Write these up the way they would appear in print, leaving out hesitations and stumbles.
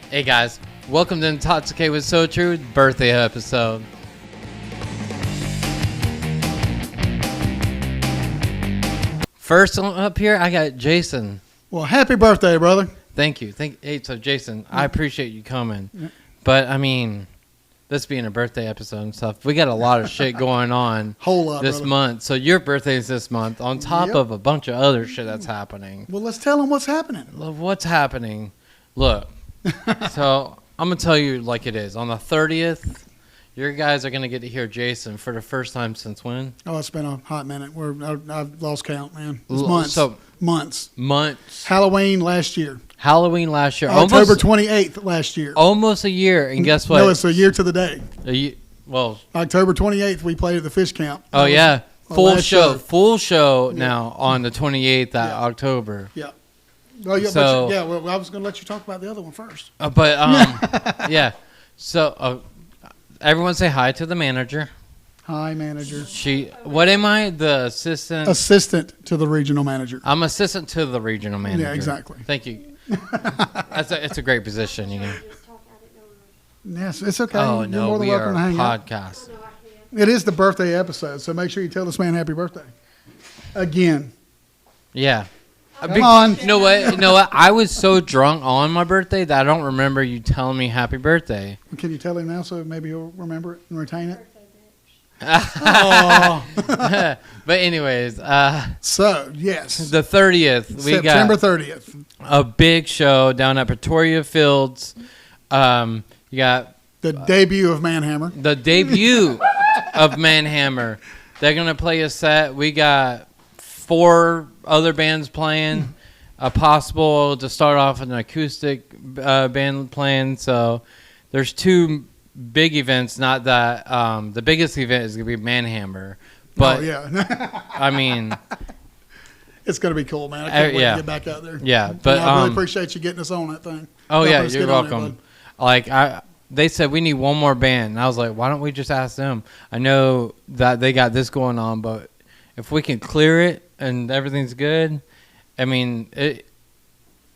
Hey guys, welcome to Intoxicate with So True birthday episode. First up here, I got Jason. Well, happy birthday, brother. Thank you. Hey, so Jason, I appreciate you coming. But I mean, this being a birthday episode and stuff, we got a lot of shit going on Whole lot, this brother. month. So your birthday is this month on top Yep. of a bunch of other shit that's happening. Well, let's tell them what's happening. What's happening? Look, so I'm going to tell you like it is. On the 30th, your guys are going to get to hear Jason for the first time since when? Oh, it's been a hot minute. I've lost count, man. It's months. So, months. Halloween last year. Halloween last year. October 28th last year. Almost a year. And guess what? No, it's a year to the day. Well, October 28th, we played at the Fish Camp. Oh, yeah. Full show. Full show Yeah. now on the 28th of October. Yeah. Well, yeah, So- well, I was going to let you talk about the other one first. Yeah. So, everyone say hi to the manager. Hi, manager. What am I? The assistant? Assistant to the regional manager. I'm assistant to the regional manager. Yeah, exactly. Thank you. It's a great position, you know. Yes, it's okay. Oh, You're no, more than we are welcome a to hang out. podcast. It is the birthday episode, so make sure you tell this man happy birthday. Again. Yeah. Come on. You know what? I was so drunk on my birthday that I don't remember you telling me happy birthday. Can you tell him now so maybe he'll remember it and retain it? But anyways, So, yes. the 30th, we September got 30th. a big show down at Pretoria Fields. You got The debut of Manhammer. the debut of Manhammer. They're going to play a set. We got 4 other bands playing. Possible to start off with an acoustic band playing. So there's 2 big events. Not that the biggest event is going to be Manhammer. But, yeah. I mean, It's going to be cool, man. I can't wait to get back out there. Yeah, but And I really appreciate you getting us on that thing. Oh, Helping yeah, us you're get on there, welcome. They said we need one more band. And I was like, why don't we just ask them? I know that they got this going on, but if we can clear it and everything's good, I mean,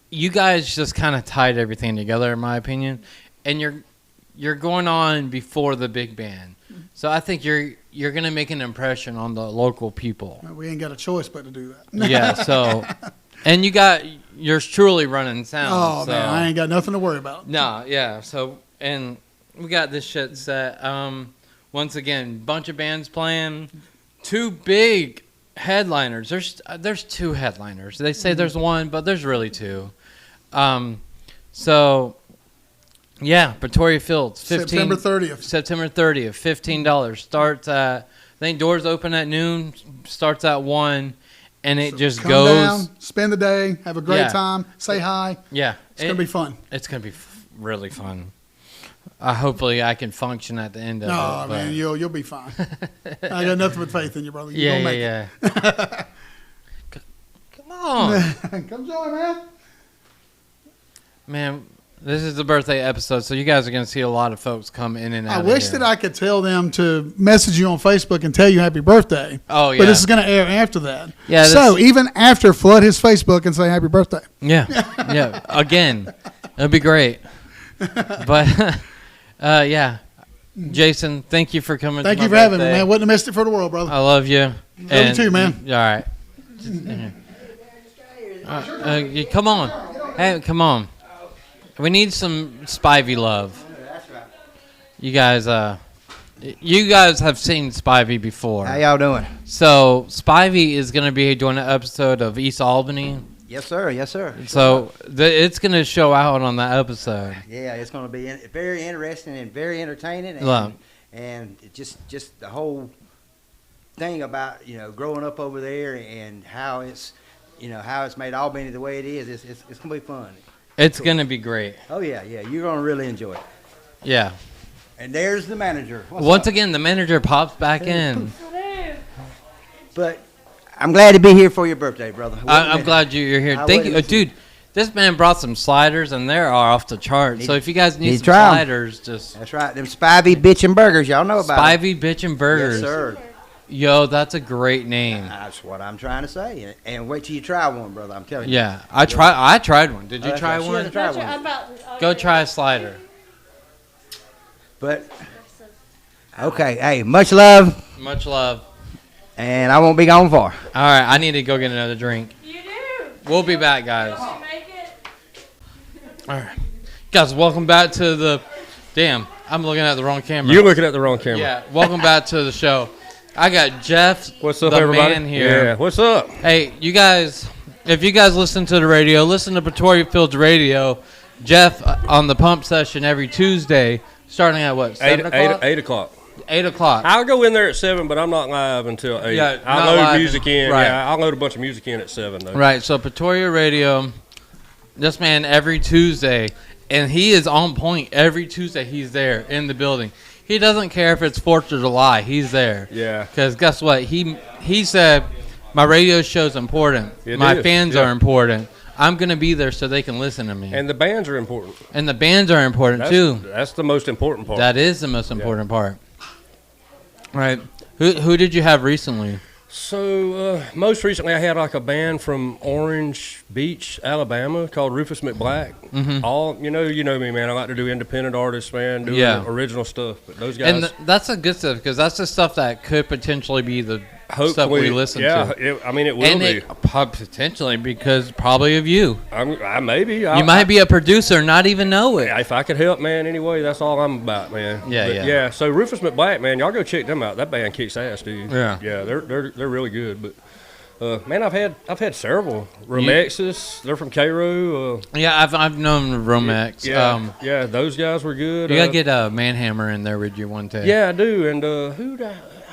you guys just kind of tied everything together, in my opinion. And you're going on before the big band. So I think you're going to make an impression on the local people. We ain't got a choice but to do that. Yeah, so... And you got yours truly running sound. Oh, so. man, I ain't got nothing to worry about. No, yeah. So, and we got this shit set. Once again, bunch of bands playing. 2 big headliners. There's 2 headliners. They say there's 1, but there's really 2. So, yeah, Pretoria Fields. September 30th. September 30th, $15. Starts at, I think doors open at noon, starts at 1. And it just Come goes down, spend the day, have a great Yeah. time, say hi. Yeah. It's going to be fun. It's going to be really fun. Hopefully I can function at the end of it. Oh, but- man, you'll be fine. I got nothing but faith in you, brother. You're Yeah, gonna yeah, make yeah. Come on. it. Come join, man. Man, this is the birthday episode, so you guys are going to see a lot of folks come in and out I of wish here. that I could tell them to message you on Facebook and tell you happy birthday. Oh, yeah. But this is going to air after that. Yeah, So even after, flood his Facebook and say happy birthday. Yeah, yeah. Again, it'd be great. But, yeah. Jason, thank you for coming. Thank to you my for having me, birthday. man. Wouldn't have missed it for the world, brother. I love you. Love you too, man. All right. Come on. Hey, come on. We need some Spivey love. You guys have seen Spivey before. How y'all doing? So Spivey is going to be doing an episode of East Albany. Yes, sir. Yes, sir. So it's going to show out on that episode. Yeah, it's going to be very interesting and very entertaining, and, Love. and just the whole thing about growing up over there and how it's made Albany the way it is. It's going to be fun. It's going to be great. Oh yeah, you're going to really enjoy it. Yeah. And there's the manager. Once again, the manager pops back in. But I'm glad to be here for your birthday, brother. I'm glad you're here. I Thank you, wouldn't- dude. This man brought some sliders, and they are off the chart. So if you guys need Need some to try 'em. sliders, just That's right. Them Spivey bitchin' burgers, y'all know about 'em. Spivey bitchin' burgers. Yes, sir. Yo, that's a great name. That's what I'm trying to say. And wait till you try one, brother. I'm telling you. Yeah, I tried one. Did you that's try right. She one? hasn't tried one. Go try a slider. But okay, hey, much love, Much love. and I won't be gone far. All right, I need to go get another drink. You do. We'll be back, guys. Did you make it? All right, guys, welcome back to the. Damn, I'm looking at the wrong camera. You're looking at the wrong camera. Yeah, welcome back to the show. I got Jeff, What's up, the everybody? man here. Yeah, what's up? Hey, you guys, if you guys listen to the radio, listen to Pretoria Fields Radio. Jeff on the pump session every Tuesday, starting at what, 7 o'clock? 8 o'clock. 8 o'clock. I'll go in there at 7, but I'm not live until 8. Yeah, I'll not load live music in. right. Yeah, I'll load a bunch of music in at 7, though. Right, so Pretoria Radio, this man every Tuesday, and he is on point every Tuesday. He's there in the building. He doesn't care if it's 4th of July. He's there. Yeah. Because guess what? He said, my radio show's important. It My is, fans yeah. are important. I'm going to be there so they can listen to me. And the bands are important. And the bands are important, too. That's the most important part. That is the most important part. Right. Who did you have recently? So, most recently, I had like a band from Orange Beach, Alabama, called Rufus McBlack. Mhm. All you know me, man. I like to do independent artists, man, doing Yeah. original stuff. But those guys, And that's the good stuff, because that's the stuff that could potentially be the stuff we listen to. I mean, it will And be. it potentially because probably of you. Maybe. You might be a producer and not even know it. If I could help, man, anyway, that's all I'm about, man. Yeah, But, yeah. So Rufus McBlack, man, y'all go check them out. That band kicks ass, dude. Yeah. Yeah, they're really good. But man, I've had several Romexes. They're from Cairo. Yeah, I've known Romex. Yeah, those guys were good. You gotta get a Manhammer in there with you one day. Yeah, I do. And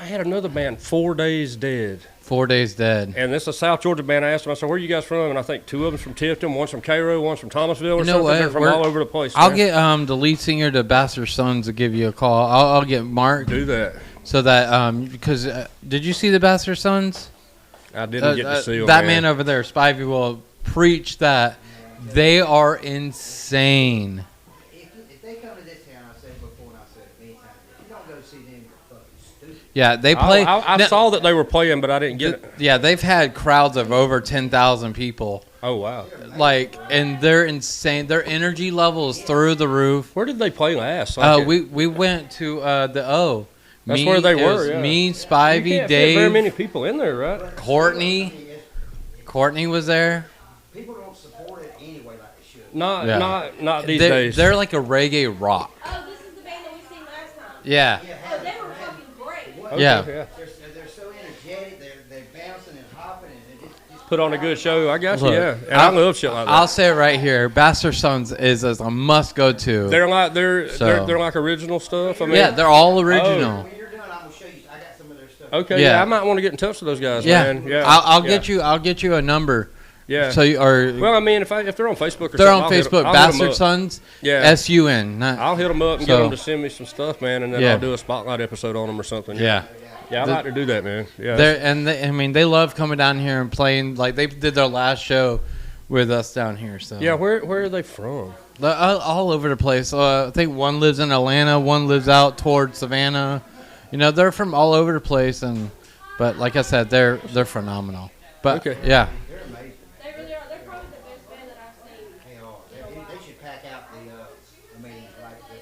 I had another band, 4 Days Dead. 4 Days Dead. And this is a South Georgia band. I asked them, I said, where are you guys from? And I think 2 of them's from Tifton, one's from Cairo, one's from Thomasville or You know something. what? They're from all over the place. I'll man. get the lead singer to Bastard Sons to give you a call. I'll get Mark Do that. so that because did you see the Bastard Sons? I didn't get to see them. That man over there, Spivey, will preach that they are insane. If they come to this town, I said before and I said it many times, if you don't go see them, you're fucking stupid. Yeah, they play. I now- saw that they were playing, but I didn't get it. Yeah, they've had crowds of over 10,000 people. Oh, wow. And they're insane. Their energy level is through the roof. Where did they play last? Like We went to the O. That's where they it were, was yeah. Me, you Spivey, can't fit Dave, very many people in there, right? Courtney. Courtney was there. People don't support it anyway like they should. Not these they're, days. They're like a reggae rock. Oh, this is the band that we seen last time. Yeah. Oh, they were fucking great. Okay, yeah. They're so energetic. They're bouncing and hopping and they just Put on a good show. I got you, Look, yeah. And I love shit like that. I'll say it right here. Bastard Sons is a must go to. They're like So- they're like original stuff. I mean, Yeah, they're all original. when you're done, I'm gonna show you. I got some of their stuff. Okay, Yeah. yeah. I might want to get in touch with those guys, Yeah. man. Yeah, I'll yeah. get you a number. Yeah. So you or Well, I mean, if they're on Facebook or they're something, on Facebook. I'll hit 'em Bastard up. Sons. Yeah. SUN. Not, I'll hit them up and So- get them to send me some stuff, man, and then Yeah. I'll do a spotlight episode on them or something. yeah. Yeah, I like to do that, man. Yeah. They love coming down here and playing. Like they did their last show with us down here. So Yeah, where are they from? all over the place. I think one lives in Atlanta, one lives out towards Savannah. You know, they're from all over the place, but like I said, they're phenomenal. But Okay. yeah, They're amazing. They really are. They're probably the best band that I've seen. They are. They should pack out the. I mean, like the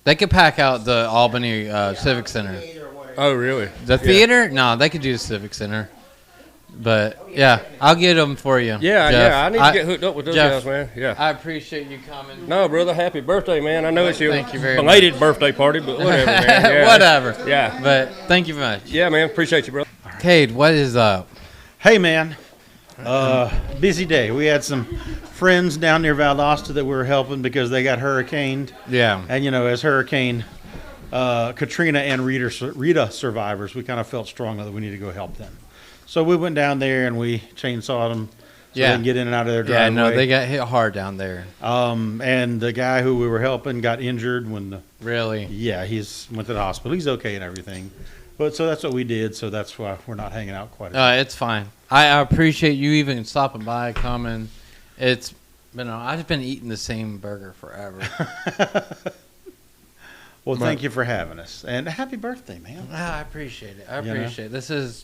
they could pack out the Albany Civic Center. theater or whatever. Oh, really? The theater? No, they could do the Civic Center. But yeah, I'll get them for you. Yeah, Jeff. yeah. I need to get hooked up with those Jeff, guys, man. Yeah. I appreciate you coming. No, brother, happy birthday, man. I know it's your Thank you very belated birthday party, but whatever, man. Yeah. Whatever. Yeah. But thank you very much. Yeah, man. Appreciate you, brother. Cade, what is up? Hey, man. Busy day. We had some friends down near Valdosta that we were helping because they got hurricaned. Yeah. And, you know, as Hurricane Katrina and Rita survivors, we kind of felt strongly that we need to go help them. So we went down there and we chainsawed them so Yeah. they can get in and out of their Yeah, driveway. no, they got hit hard down there. And the guy who we were helping got injured when Really. he's went to the hospital. He's okay and everything. But so that's what we did. So that's why we're not hanging out quite as much. It's fine. I appreciate you even stopping by, coming. I've been eating the same burger forever. Well, But- thank you for having us, and happy birthday, man. I appreciate it. I You know? appreciate it. This is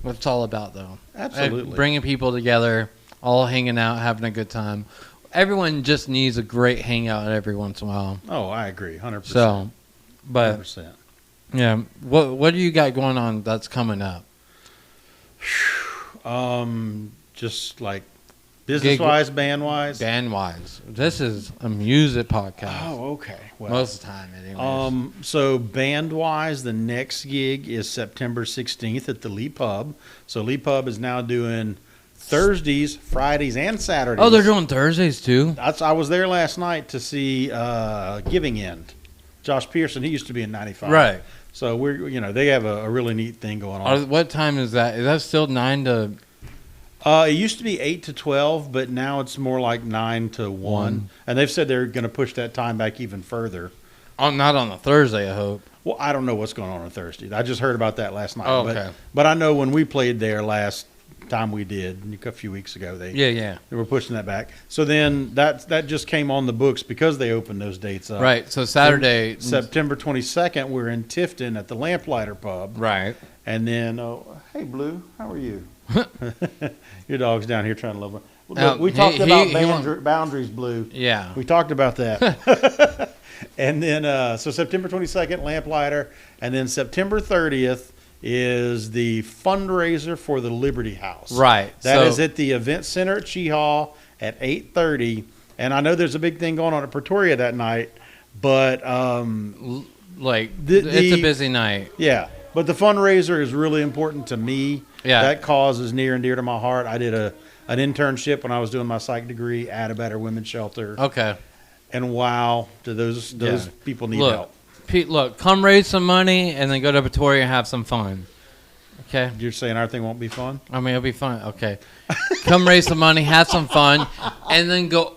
what it's all about, though. Absolutely. Bringing people together, all hanging out, having a good time. Everyone just needs a great hangout every once in a while. Oh, I agree, 100%. So, but 100%. yeah, what do you got going on that's coming up? Just like business-wise, band-wise. Band wise, this is a music podcast. Oh, okay. Well, Most of the time, anyways. So band-wise, the next gig is September 16th at the Lee Pub. So Lee Pub is now doing Thursdays, Fridays, and Saturdays. Oh, they're doing Thursdays too. I was there last night to see Giving End. Josh Pearson, he used to be in 95. Right. So they have a really neat thing going on. What time is that? Is that still 9 to? It used to be 8 to 12, but now it's more like 9 to 1. And they've said they're going to push that time back even further. Oh, not on a Thursday, I hope. Well, I don't know what's going on Thursday. I just heard about that last night. Oh, okay. But I know when we played there last time we did, a few weeks ago, they were pushing that back. So then that just came on the books because they opened those dates up. Right. So Saturday, September 22nd, we're in Tifton at the Lamplighter Pub. right. And then, hey, Blue, how are you? Your dog's down here trying to love her. Look, we He- talked he- about he boundaries, Blue. Yeah. We talked about that. And then, so September 22nd, Lamplighter. And then September 30th is the fundraiser for the Liberty House. Right. That is So- at the Event Center at Cheehaw at 8:30. And I know there's a big thing going on at Pretoria that night. But, Like The- it's a busy night. yeah. But the fundraiser is really important to me. Yeah. That cause is near and dear to my heart. I did an internship when I was doing my psych degree at a Better Women's Shelter. Okay. And wow, do those Yeah. people need Look, help. Pete, look, come raise some money and then go to Pretoria and have some fun. Okay. You're saying our thing won't be fun? I mean, it'll be fun. Okay. Come raise some money, have some fun, and then go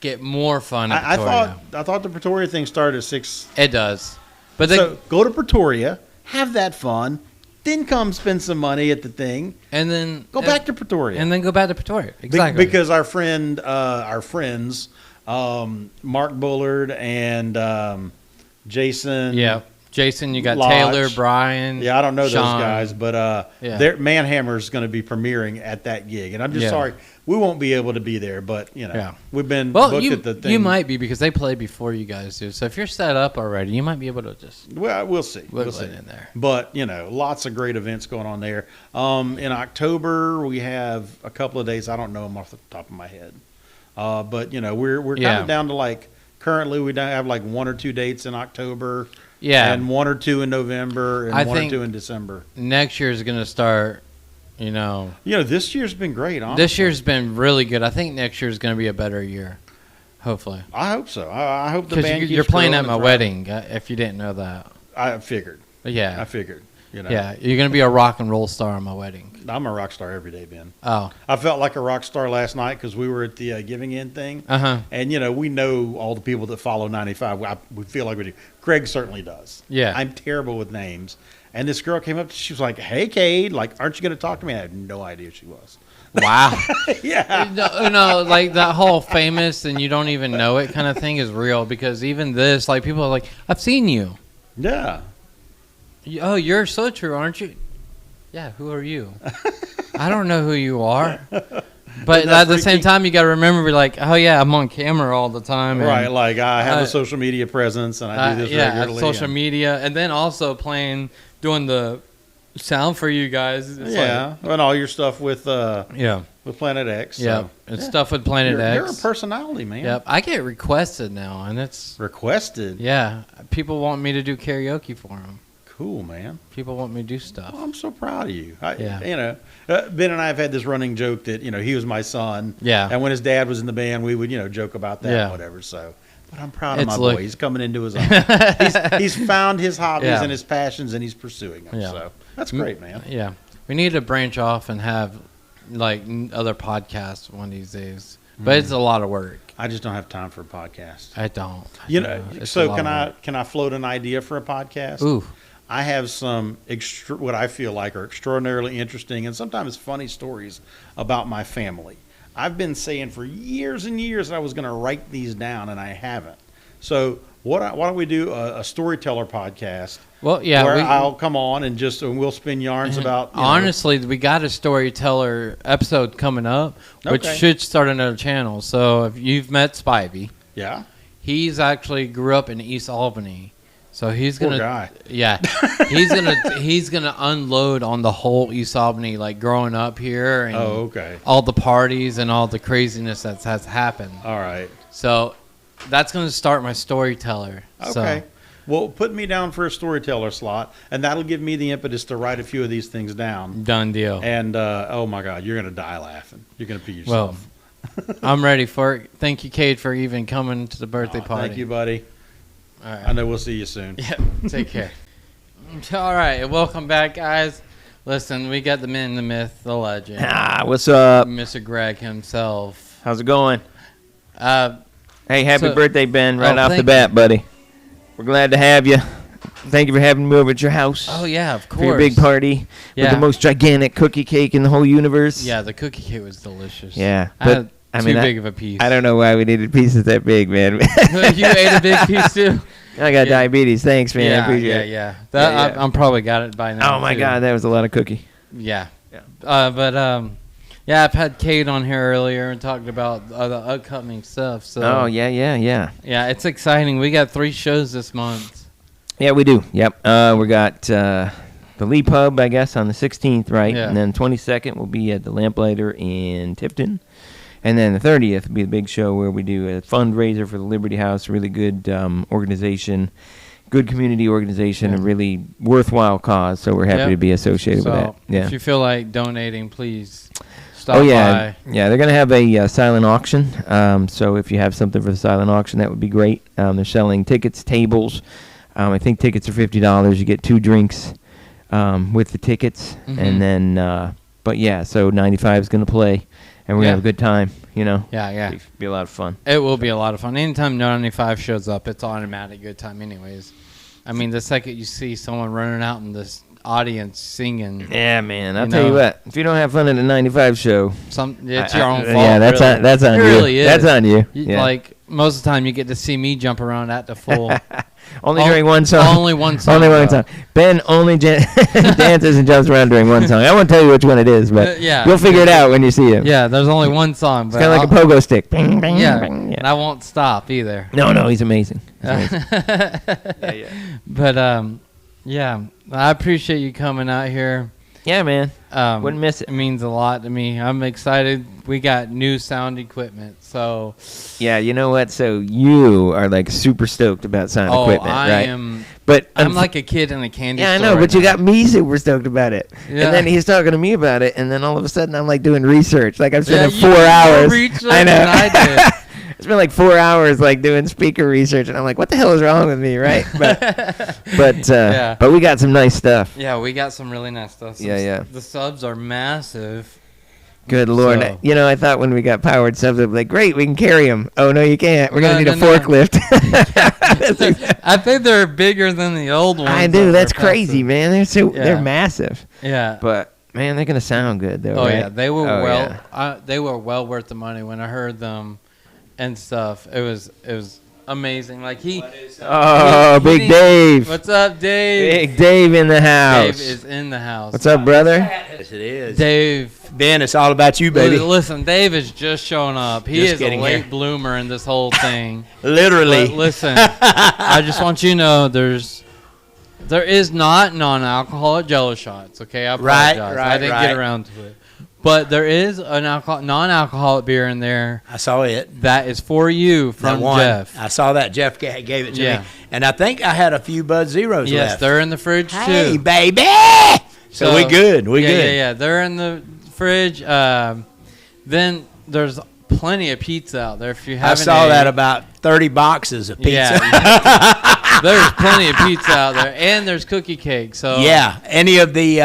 get more fun at I Pretoria. thought the Pretoria thing started at 6. It does. But they, So go to Pretoria, have that fun, then come spend some money at the thing. and then Go back to Pretoria. and then go back to Pretoria. Exactly. Because our friends, Mark Bullard and Jason. yeah. Jason, you got Lodge. Taylor, Brian. Yeah, I don't know Sean. those guys, but Yeah. their Manhammer's going to be premiering at that gig, and I'm just Yeah. sorry we won't be able to be there. But Yeah. we've been Well, booked you, at the thing. you might be because they play before you guys do. So if you're set up already, you might be able to just Well, we'll see. We'll wiggle see. it in there. But lots of great events going on there. In October, we have a couple of days. I don't know them off the top of my head, but we're kind Yeah. of down to like currently we don't have like 1 or 2 dates in October. Yeah. And 1 or 2 in November, and I 1 or think- 2 in December. Next year is going to start, This year's been great. Honestly. this year's been really good. I think next year is going to be a better year. Hopefully. I hope so. I hope the Because band you're keeps playing growing at my and wedding, if you didn't know that. I figured. But yeah. I figured. Yeah. You're going to be a rock and roll star on my wedding. I'm a rock star every day, Ben. Oh. I felt like a rock star last night because we were at the Giving In thing. Uh-huh. And, we know all the people that follow 95. We feel like we do. Craig certainly does. Yeah. I'm terrible with names. And this girl came up, she was like, hey, Cade, aren't you going to talk to me? I had no idea who she was. Wow. Yeah. No, like that whole famous and you don't even know it kind of thing is real because even this, people are like, I've seen you. Yeah. Oh, you're so true, aren't you? Yeah, who are you? I don't know who you are. But that at the same freaky? time, you got to remember, oh, yeah, I'm on camera all the time. And, Right. Like I have Uh, a social media presence and I do this yeah, regularly. social and- media. And then also doing the sound for you guys. It's Yeah. And all your stuff with Yeah. Planet X. Yeah. So. It's stuff with Planet You're a X. personality, man. Yep. I get requested now, and it's, Requested. yeah, people want me to do karaoke for them. Cool, man. People want me to do stuff. Well, I'm so proud of you. Yeah. Ben and I have had this running joke that he was my son. Yeah. And when his dad was in the band, we would joke about that Yeah. and whatever. So, but I'm proud of It's my like- boy. He's coming into his own. he's found his hobbies Yeah. and his passions, and he's pursuing them. Yeah. So that's great, man. Yeah. We need to branch off and have other podcasts one of these days. But it's a lot of work. I just don't have time for a podcast. I don't. It's a So lot of can I float an idea for a podcast? work. Ooh. I have some what I feel like are extraordinarily interesting and sometimes funny stories about my family. I've been saying for years and years that I was going to write these down, and I haven't. So why don't we do a storyteller podcast? Well, yeah, where we, I'll come on and we'll spin yarns about. honestly, we got a storyteller episode coming up, which Okay. should start another channel. So if you've met Spivey, Yeah. he's actually grew up in East Albany, so he's Poor gonna, guy. yeah, he's gonna unload on the whole East Albany, like growing up here and Oh, okay. all the parties and all the craziness that has happened. All right. So that's gonna start my storyteller. Okay. Well, put me down for a storyteller slot, and that'll give me the impetus to write a few of these things down. Done deal. And oh my God, you're gonna die laughing. You're gonna pee Well, yourself. I'm ready for it. Thank you, Cade, for even coming to the birthday party. Thank you, buddy. All right. I know we'll see you soon. Yeah, take care. All right, welcome back, guys. Listen, we got the man, the myth, the legend, What's up? Mr. Greg himself. How's it going? Hey, happy So- birthday, Ben, right Oh, off the thank bat, buddy. We're glad to have you. Thank you for having me over at your house Oh yeah, of course. for your big party with Yeah. the most gigantic cookie cake in the whole universe. Yeah, the cookie cake was delicious. Yeah, I but, had I too mean, big of a piece. I don't know why we needed pieces that big, man. You ate a big piece too. I got Yeah. diabetes. Thanks, man. I Yeah, appreciate yeah, it. yeah. That, Yeah, yeah. I'm probably got it by now. Oh, my too. God, that was a lot of cookie. Yeah. Yeah. Yeah, I've had Kate on here earlier and talked about the upcoming stuff. So Oh, yeah. yeah, it's exciting. We got 3 shows this month. Yeah, we do. Yep. We got the Lee Pub, I guess, on the 16th, right? Yeah. And then 22nd will be at the Lamplighter in Tifton. And then the 30th will be the big show where we do a fundraiser for the Liberty House, really good organization, good community organization, a really worthwhile cause. So we're happy Yep. to be associated with that. Yeah. If you feel like donating, please stop Oh yeah, by. yeah. They're gonna have a silent auction. So if you have something for the silent auction, that would be great. They're selling tickets, tables. I think tickets are $50. You get 2 drinks with the tickets, Mhm. and then. But yeah, so 95 is gonna play, and we're Yeah. gonna have a good time. You know. Yeah, yeah. Be a lot of fun. It will be a lot of fun. Anytime 95 shows up, it's automatic good time anyways. I mean, the second you see someone running out in this audience singing, Yeah, man. I'll You tell you know. what. If you don't have fun at a 95 show, it's your own fault. Yeah, that's really. on. That's on It you. really is. That's on you. You- Yeah. Like, most of the time you get to see me jump around at the full. Only Oh, during one song. only one song, Only one though. song. Ben only dances and jumps around during one song. I won't tell you which one it is, but Yeah. you'll figure it out when you see him. Yeah, there's only one song. It's But kind of like a pogo stick. Bing, bing, Yeah, bing. and I won't stop either. No, he's amazing. He's amazing. But yeah, I appreciate you coming out here. Yeah, man. Wouldn't miss It it. means a lot to me. I'm excited. We got new sound equipment, so Yeah, you know what? So you are like super stoked about sound equipment, I right? am. But I'm like a kid in a candy yeah, I store. know, right but you now. got me super stoked about it. Yeah. And then he's talking to me about it, and then all of a sudden I'm like doing research. Like I'm Yeah, spending you 4 did more hours. research I know. than I did. It's been like 4 hours like doing speaker research, and I'm like, what the hell is wrong with me, right? But Yeah. but we got some nice stuff. Yeah, we got some really nice stuff. Yeah. The subs are massive. Good Lord. So- You know, I thought when we got powered subs, I'd be like, great, we can carry them. Oh, no, you can't. We're going to No, need no, a no. forklift. I think they're bigger than the old ones. I do. that That's were crazy, faster. man. Yeah. They're massive. Yeah. But, man, they're going to sound good, though, Oh right? yeah, they were Oh, they were well worth the money when I heard them and stuff. It was amazing. Like Oh, he Big needs- Dave. What's up, Dave? Big Dave in the house. Dave is in the house. What's up, brother? Yes, it is. Dave? Ben, it's all about you, baby. Listen, Dave is just showing up. He Just is a getting late here. bloomer in this whole thing. Literally. But listen, I just want you to know there is not non-alcoholic Jello shots. Okay, I apologize. I right, didn't right. get around to it. But there is an non-alcoholic beer in there I saw it. that is for you That from one. Jeff. I saw that. Jeff gave it to Yeah. me. And I think I had a few Bud Zeros Yes, left. they're in the fridge Hey, too. baby. So we good. We yeah, good. Yeah, they're in the fridge. Then there's plenty of pizza out there if you I haven't. saw ate. that about 30 boxes of pizza. Yeah, there's plenty of pizza out there, and there's cookie cake. So Yeah. Any of the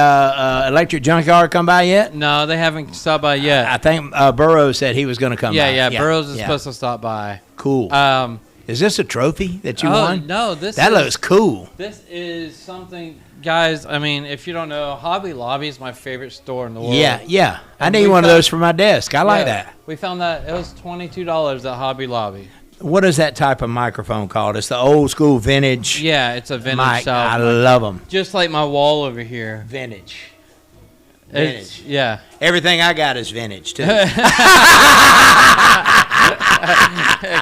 electric junkyard come by yet? no, they haven't stopped by yet. I think Burrow said he was going to come by. Yeah, Burroughs is supposed to stop by. Cool. Is this a trophy that you won? No, this That is, looks cool. This is something, guys. I mean, if you don't know, Hobby Lobby is my favorite store in the world. Yeah. I And need we one of found- those for my desk. I like Yeah, that. We found that it was $22 at Hobby Lobby. what is that type of microphone called? It's the old school vintage. Yeah, it's a vintage mic. style. I mic. love them. Just like my wall over here. Vintage. It's, Vintage. yeah. Everything I got is vintage too. Heck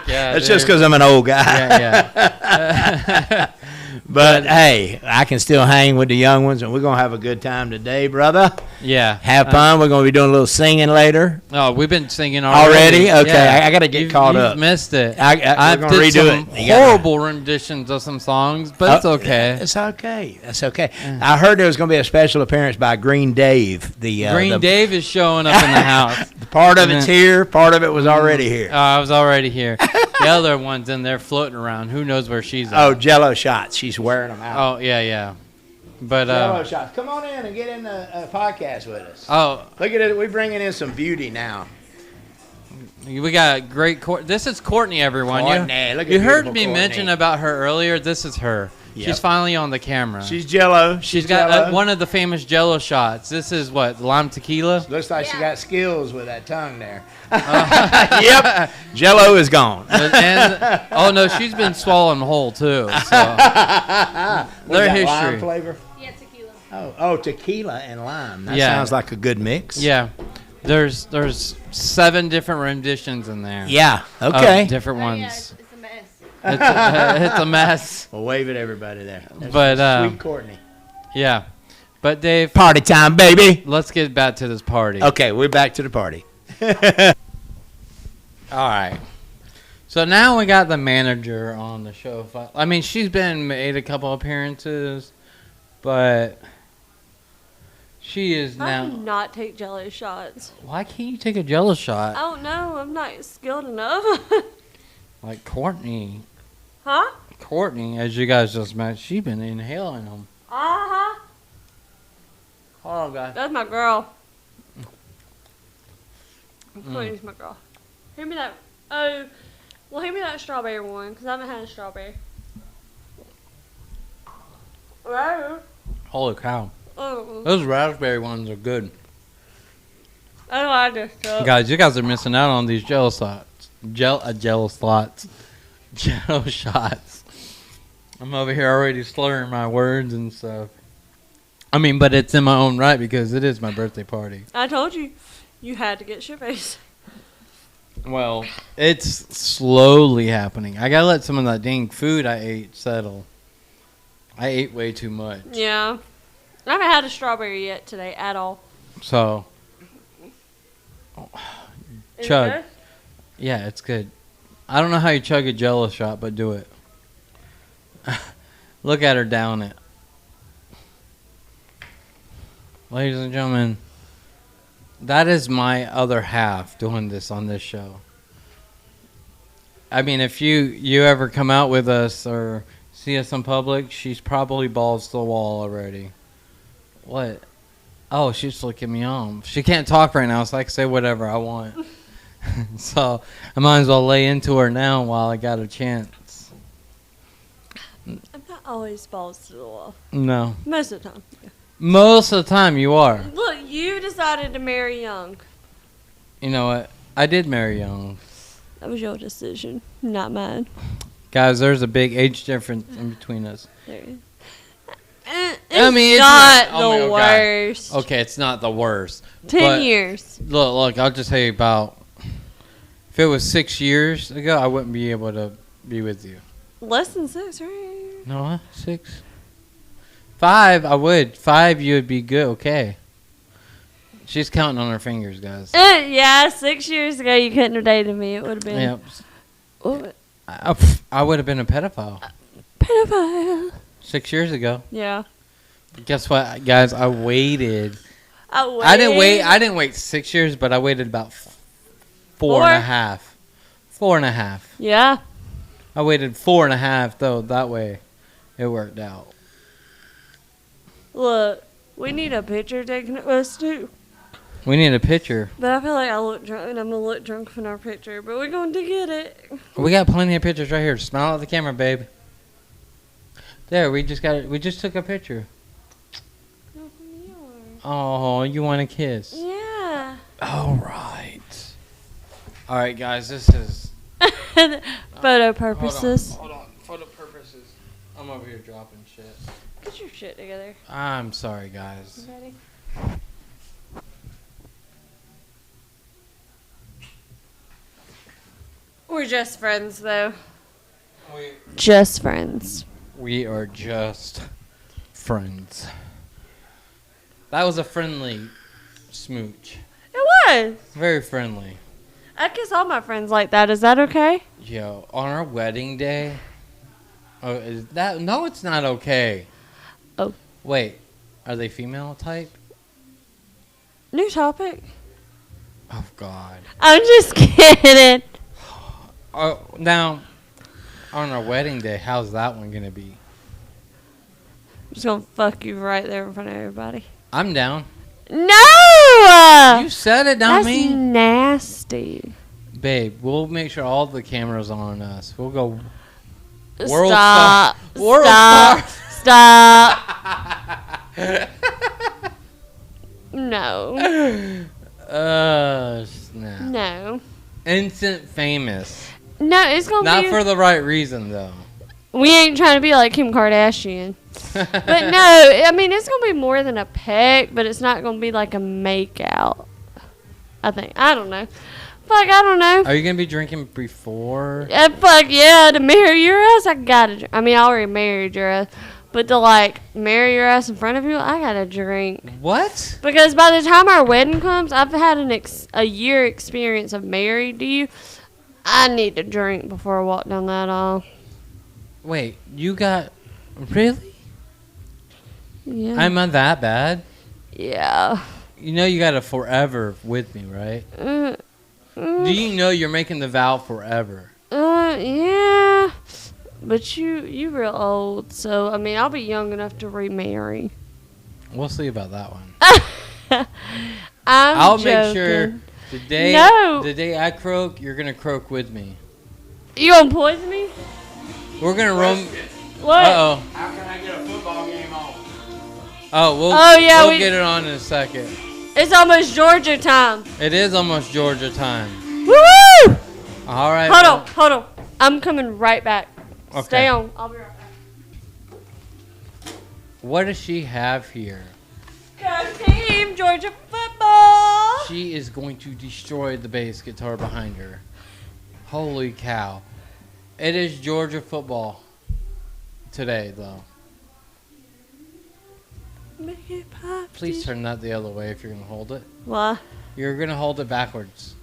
yeah, That's dude. just because I'm an old guy. Yeah. But hey, I can still hang with the young ones, and we're gonna have a good time today, brother. Yeah. Have fun. We're gonna be doing a little singing later. Oh, we've been singing Already? already. Okay, I gotta get You've- caught you've up. Missed it. We're I've gonna did redo some it. You gotta- horrible renditions of some songs, but it's okay. It's okay. That's okay. I heard there was gonna be a special appearance by Green Dave. Green Dave is showing up in the house. Part of it's here. Part of it was already here. I was already here. The other one's in there floating around. Who knows where she's at? Oh, Jello shots. She's wearing them out. Oh, yeah. But, Jello shots. Come on in and get in the podcast with us. oh, Look at it. We're bringing in some beauty now. we got great This is Courtney, everyone. Courtney, look at You heard beautiful me Courtney. mention about her earlier. This is her. Yep. She's finally on the camera. She's Jello. She's got one of the famous Jello shots. This is what, lime tequila? Looks like she got skills with that tongue there. Yep. Jello is gone. And, oh no, she's been swallowing whole too. So What's their that, lime history. flavor? Yeah, tequila. Oh, tequila and lime. That Yeah. sounds like a good mix. Yeah, there's 7 different renditions in there. Yeah. of Okay. different Oh, yeah, ones. it's a mess. It's a mess. Well, wave at everybody there. That's But, sweet Courtney. Yeah, but Dave, Party time, baby. let's get back to this party. Okay, we're back to the party. All right. So now we got the manager on the show. I mean, she's made a couple appearances, but she is I do now. not take jello shots. Why can't you take a Jello I shot don't know. I'm not skilled enough. like Courtney? Huh? Courtney, as you guys just met, she's been inhaling them. Uh-huh. Hold on, guys. That's my girl. Courtney's my girl. Hand me that. Oh, well, hand me that strawberry one, because I haven't had a strawberry. Right. Holy cow. Oh, Those raspberry ones are good. I like this stuff. Guys, you guys are missing out on these Jello shots. Jello slots. Jello shots. I'm over here already slurring my words and stuff. I mean, but it's in my own right because it is my birthday party. I told you, you had to get shit face. Well, it's slowly happening. I gotta let some of that dang food I ate settle. I ate way too much. Yeah. I haven't had a strawberry yet today at all. So, Is it Chug. good? yeah, it's good. I don't know how you chug a Jello shot, but do it. Look at her down it. Ladies and gentlemen, that is my other half doing this on this show. I mean, if you ever come out with us or see us in public, she's probably balls to the wall already. What? Oh, she's looking me on. She can't talk right now, so I can say whatever I want. So I might as well lay into her now while I got a chance. I'm not always balls to the wall. No. Most of the time. Most of the time you are. Look, you decided to marry young. You know what? I did marry young. That was your decision, not mine. Guys, there's a big age difference in between us. There. It's not not- oh the my God. worst. Okay, it's not the worst. 10 but- years. Look, I'll just tell you about, if it was 6 years ago, I wouldn't be able to be with you. Less than 6, right? No, huh? 6? 5, I would. 5, you would be good, okay. She's counting on her fingers, guys. Yeah, 6 years ago you couldn't have dated me. It would have been. Yep. Oh, I would have been a pedophile pedophile. 6 years ago. Yeah. But guess what, guys? I waited. I I didn't wait 6 years, but I waited about four and a half. 4.5. Yeah. I waited 4.5 though. That way, it worked out. Look, we need a picture taken of us too. We need a picture. But I feel like I look drunk, and I'm gonna look drunk in our picture. But we're going to get it. We got plenty of pictures right here. Smile at the camera, babe. There, we just got it. We just took a picture. Oh, you want a kiss? Yeah. All right. All right, guys. This is. Photo purposes. Hold on. Photo purposes. I'm over here dropping shit. Get your shit together. I'm sorry, guys. Ready? We're just friends, though. Just friends. We are just friends. That was a friendly smooch. It was. Very friendly. I kiss all my friends like that. Is that okay? Yo, on our wedding day. Oh, is that? No, it's not okay. Oh. Wait, are they female type? New topic. Oh God. I'm just kidding. Oh, now, on our wedding day, how's that one gonna be? I'm just gonna fuck you right there in front of everybody. I'm down. No! You said it, not That's me. nasty. Babe, we'll make sure all the cameras on us. We'll go world Stop. star. World Stop. star. Stop. No. Snap. No. Instant famous. No, it's gonna Not be. for the right reason, though. We ain't trying to be like Kim Kardashian. But no, I mean, it's going to be more than a peck, but it's not going to be like a makeout. I think. I don't know. Fuck, I don't know. Are you gonna be drinking before? Fuck yeah, to marry your ass, I gotta. I mean, I already married your ass, but to like marry your ass in front of you, I gotta drink. What? Because by the time our wedding comes, I've had a year experience of married to you. I need to drink before I walk down that aisle. Wait, you got really? Yeah. I'm not that bad. Yeah. You know you got a forever with me, right? Do you know you're making the vow forever? Yeah. But you real old, so I mean I'll be young enough to remarry. We'll see about that one. I'll make sure the day No. the day I croak, you're gonna croak with me. You gonna poison me? We're gonna roam. What? Uh-oh. How can I get a football game on? Oh, yeah, we'll we- get it on in a second. It's almost Georgia time. It is almost Georgia time. Woo! All right. Hold on. I'm coming right back. Okay. Stay on. I'll be right back. What does she have here? Go team, Georgia football. She is going to destroy the bass guitar behind her. Holy cow. It is Georgia football today, though. Make it pop. Please turn that the other way if you're going to hold it. Why? You're going to hold it backwards.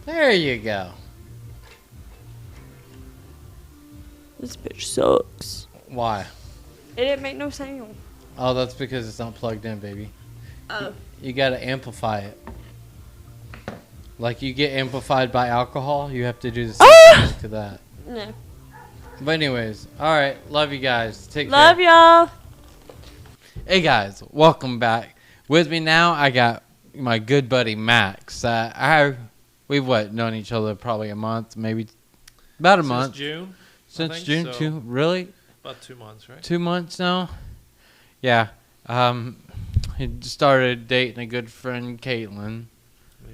There you go. This bitch sucks. Why? It didn't make no sound. Oh, that's because it's not plugged in, baby. Oh. You got to amplify it. Like you get amplified by alcohol, you have to do the same thing to that. No. But anyways, all right. Love you guys. Take care. Love y'all. Hey guys, welcome back. With me now, I got my good buddy Max. We've known each other probably a month, maybe about a month. June. Since think June, so. too. Really? About 2 months, right? 2 months now. Yeah. He started dating a good friend, Caitlin,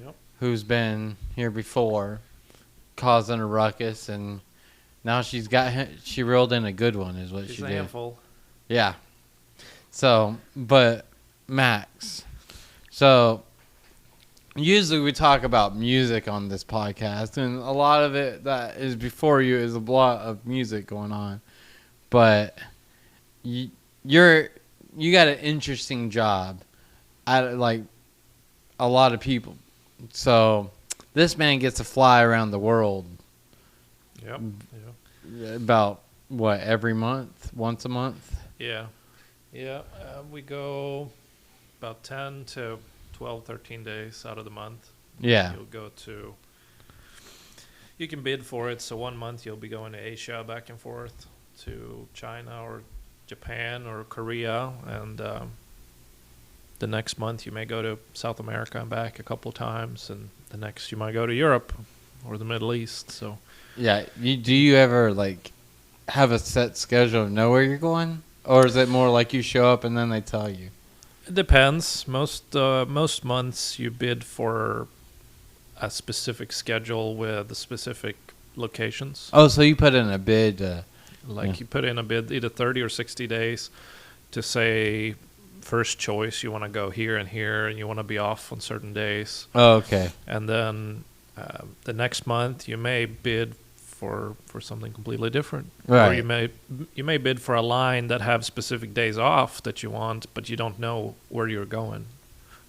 Yep. who's been here before, causing a ruckus, and now she reeled in a good one, is what She's she a did. handful. Yeah. So, but Max. So, usually we talk about music on this podcast, and a lot of it that is before you is a lot of music going on. But you got an interesting job at like a lot of people. So, this man gets to fly around the world Yep. about what, every month, once a month? Yeah. Yeah. We go about 10 to 12, 13 days out of the month. Yeah. You'll go to. You can bid for it. So 1 month you'll be going to Asia back and forth to China or Japan or Korea, and the next month you may go to South America and back a couple times, and the next you might go to Europe or the Middle East. So Yeah. Do you ever like have a set schedule and know where you're going? Or is it more like you show up and then they tell you? it depends. Most months you bid for a specific schedule with a specific locations. Oh, so you put in a bid. Like Yeah. you put in a bid either 30 or 60 days to say first choice you want to go here and you want to be off on certain days. Oh, okay. And then the next month you may bid for something completely different. Or Right. you may bid for a line that have specific days off that you want, but you don't know where you're going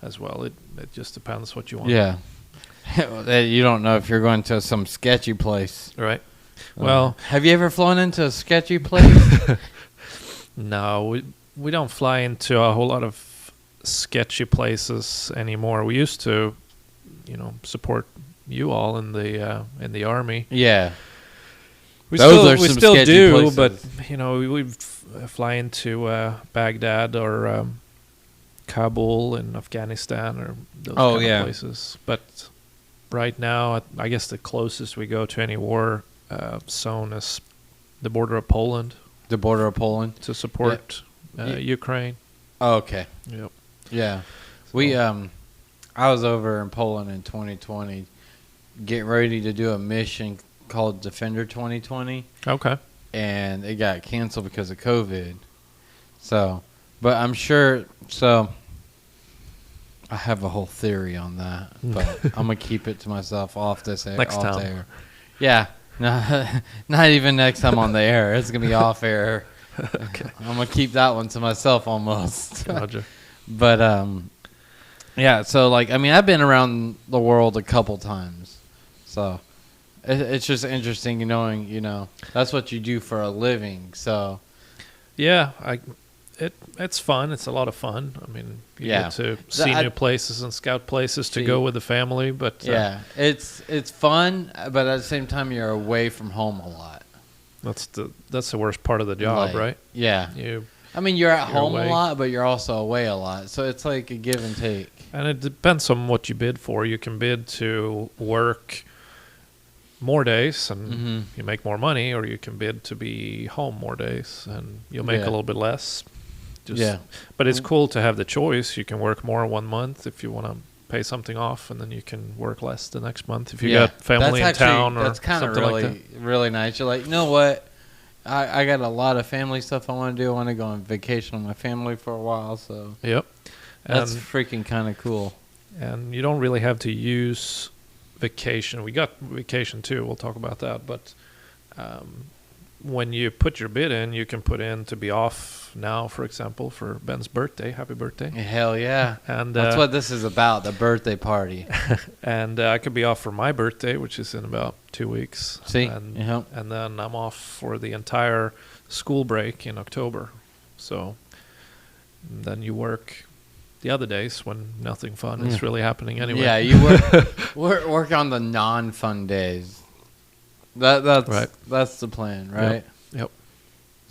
as well. It just depends what you want. Yeah. You don't know if you're going to some sketchy place. Right. Well, have you ever flown into a sketchy place? no, we don't fly into a whole lot of sketchy places anymore. We used to, support you all in the army. Yeah. We Those are we some still sketchy do, places. but we fly into Baghdad or Kabul in Afghanistan or those Oh, kind yeah. of places. But right now, I guess the closest we go to any war zone is the border of Poland The border of Poland. to support Ukraine. Oh, okay. Yep. Yeah. We I was over in Poland in 2020 getting ready to do a mission called Defender 2020 Okay. and it got canceled because of COVID. So, but I'm sure I have a whole theory on that, but I'm going to keep it to myself off this air. Next off time. the air. Yeah. No, not even next time on the air. It's going to be off air. Okay. I'm going to keep that one to myself almost. Roger. But yeah. So like, I mean, I've been around the world a couple times, so it's just interesting knowing, that's what you do for a living. So Yeah, it's fun. It's a lot of fun. I mean, you Yeah. get to see new places and scout places to See- go with the family. But yeah, it's fun, but at the same time, you're away from home a lot. that's the worst part of the job, Like, right? Yeah. You I mean, you're at You're home away. a lot, but you're also away a lot. So it's like a give and take. and it depends on what you bid for. You can bid to work more days and Mhm. you make more money, or you can bid to be home more days and you'll make Yeah. a little bit less. Yeah. But it's cool to have the choice. You can work more 1 month if you want to pay something off, and then you can work less the next month if you got family in That's actually- town or that's kind of something really, like that. really nice. You're like, you know what? I got a lot of family stuff I want to do. I want to go on vacation with my family for a while. So Yep. that's And freaking kind of cool. and you don't really have to use vacation. We got vacation too. We'll talk about that. But when you put your bid in, you can put in to be off now, for example, for Ben's birthday. Happy birthday! Hell yeah. And That's what this is about, the birthday party. and I could be off for my birthday, which is in about 2 weeks. See? and, Yep. and then I'm off for the entire school break in October. So then you work the other days when nothing fun is really happening anyway. Yeah, you work on the non-fun days. That's Right. That's the plan, right? Yep.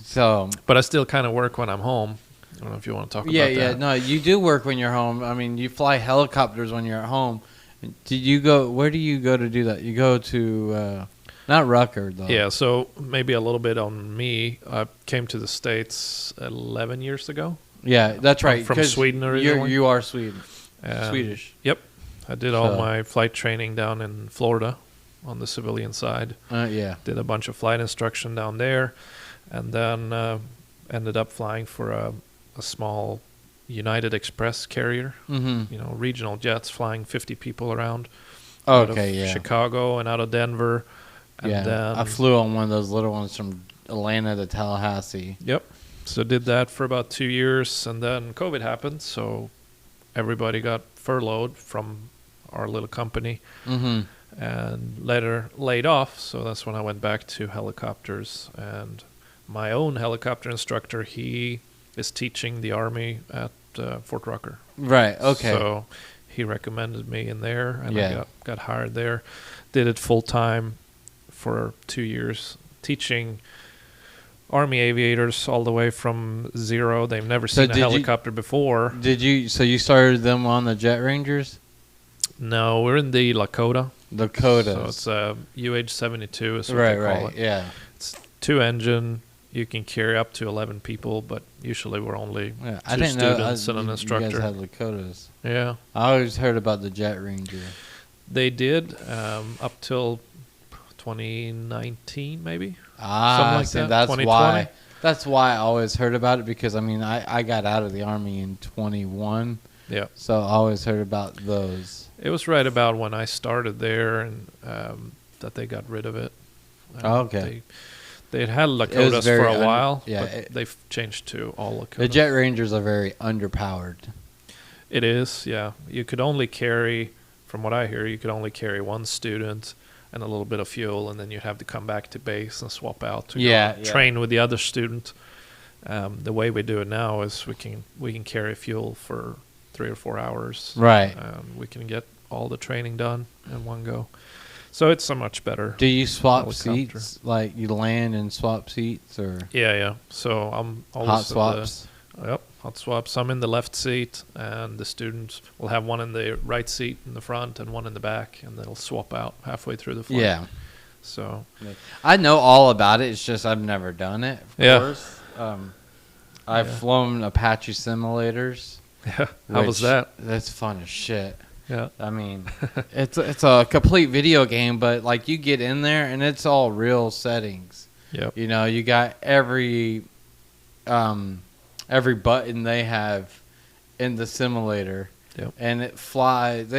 So But I still kind of work when I'm home. I don't know if you want to talk yeah, about that. no, you do work when you're home. I mean, you fly helicopters when you're at home. Did you go? Where do you go to do that? You go to not Rucker though. Yeah, so maybe a little bit on me. I came to the States 11 years ago. Yeah, that's right. From 'cause Sweden originally? You are Sweden. Um, Swedish. Yep. I did all So- my flight training down in Florida on the civilian side. Yeah. Did a bunch of flight instruction down there, and then ended up flying for a small United Express carrier. Mm-hmm. Regional jets flying 50 people around. Out of Okay. Yeah. Chicago and out of Denver. And Yeah. then, I flew on one of those little ones from Atlanta to Tallahassee. Yep. So did that for about 2 years, and then COVID happened, so everybody got furloughed from our little company Mm-hmm. and later laid off. So that's when I went back to helicopters. And my own helicopter instructor, he is teaching the Army at Fort Rucker. Right. Okay. So he recommended me in there, and Yeah. I got hired there. Did it full time for 2 years, teaching Army aviators all the way from zero. They've never So seen a did you- helicopter before. Did you? So you started them on the Jet Rangers? No, we're in the Lakota. Dakota. So it's a UH-72 is what right. they call Right. it. Yeah. It's 2-engine. You can carry up to 11 people, but usually we're only Yeah. 2 students and an You instructor. guys had Lakotas. Yeah, I always heard about the Jet Ranger. they did up till 2019 maybe. Ah, Something like see, that, that's 2020. why. That's why I always heard about it, because I mean I got out of the Army in 21, Yeah. so I always heard about those. It was right about when I started there, and that they got rid of it. Oh, okay. They had Lakotas very for a while, yeah, but they've changed to all Lakotas. The Jet Rangers are very underpowered. It is, yeah. You could only carry, from what I hear, you could only carry one student and a little bit of fuel, and then you'd have to come back to base and swap out to Yeah, go yeah. train with the other student. The way we do it now is we can carry fuel for 3 or 4 hours. Right. We can get all the training done in one go. So it's so much better. Do you swap Helicopter. seats? Like you land and swap seats, or Yeah. So I'm always hot at swaps? Yep, hot swaps. I'm in the left seat, and the students will have one in the right seat in the front and one in the back, and they'll swap out halfway through the flight. Yeah. So I know all about it. It's just I've never done it. Of Yeah. course. I've Yeah. flown Apache simulators. yeah, how was which- that? That's fun as shit. Yeah, I mean, it's a complete video game, but like you get in there and it's all real settings. Yep. You know, you got every button they have in the simulator. Yep. And it flies.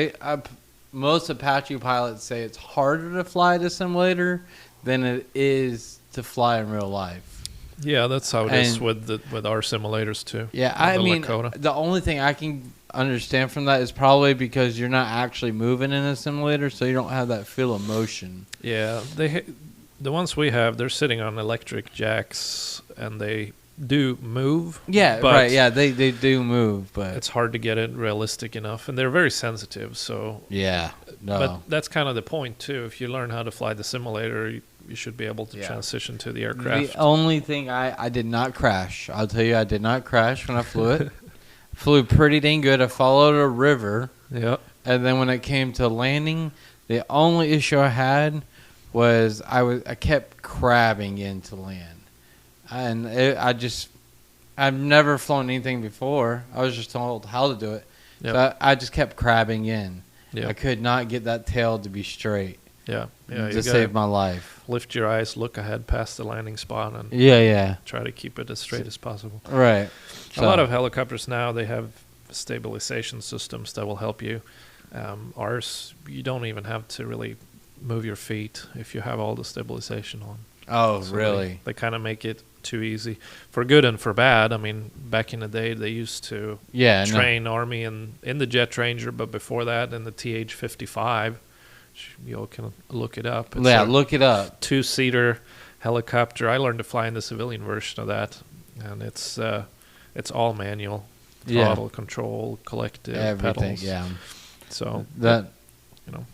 Most Apache pilots say it's harder to fly the simulator than it is to fly in real life. yeah. That's how it is And- with our simulators too. Yeah, with I the mean, Lakota. the only thing I can understand from that is probably because you're not actually moving in a simulator, so you don't have that feel of motion. Yeah, the ones we have, they're sitting on electric jacks, and they do move. Yeah, but right. Yeah, they do move, but It's hard to get it realistic enough, and they're very sensitive. So, yeah, no. but that's kind of the point too. If you learn how to fly the simulator, you should be able to Yeah. transition to the aircraft. The only thing I did not crash. I'll tell you, I did not crash when I flew it. Flew pretty dang good. I followed a river, Yeah, and then when it came to landing, the only issue I had was I kept crabbing into land, and I've never flown anything before. I was just told how to do it. Yep. So I just kept crabbing in. Yep. I could not get that tail to be straight yeah. You to gotta save my life. lift your eyes, look ahead past the landing spot, and Yeah, try to keep it as straight as possible. right. A lot of helicopters now, they have stabilization systems that will help you. Ours, you don't even have to really move your feet if you have all the stabilization on. Oh, So really? They kind of make it too easy for good and for bad. I mean, back in the day, they used to Yeah, no. train Army in the Jet Ranger, but before that, in the TH-55, you all can look it up. It's Yeah, a look it up. two-seater helicopter. I learned to fly in the civilian version of that, and it's all manual. Yeah. Throttle control, collective, Everything. pedals. Yeah. So That you know,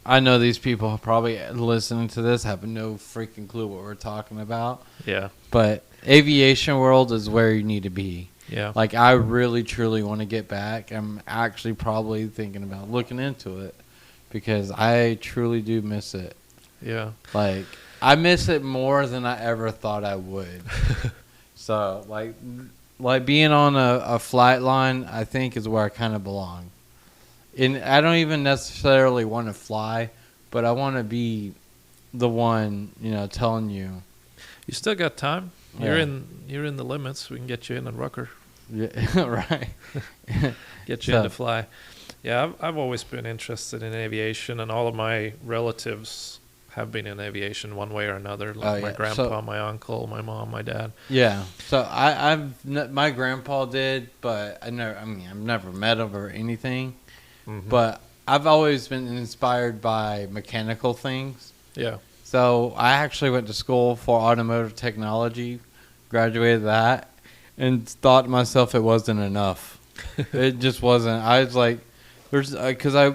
I know these people probably listening to this have no freaking clue what we're talking about. yeah, But aviation world is where you need to be. yeah, Like, I really, truly want to get back. I'm actually probably thinking about looking into it because I truly do miss it. yeah, Like, I miss it more than I ever thought I would. So, like being on a flight line, I think is where I kind of belong. And I don't even necessarily want to fly, but I want to be the one, telling you. You still got time. Yeah. You're in the limits. We can get you in a Rucker. Yeah, right. Get you So- in to fly. Yeah, I've always been interested in aviation, and all of my relatives have been in aviation one way or another. Like Oh, my yeah. grandpa, So- my uncle, my mom, my dad. Yeah. So my grandpa did, but I've never met him or anything. Mhm. But I've always been inspired by mechanical things. Yeah, So I actually went to school for automotive technology, graduated that, and thought to myself it wasn't enough. It just wasn't. I was like, because I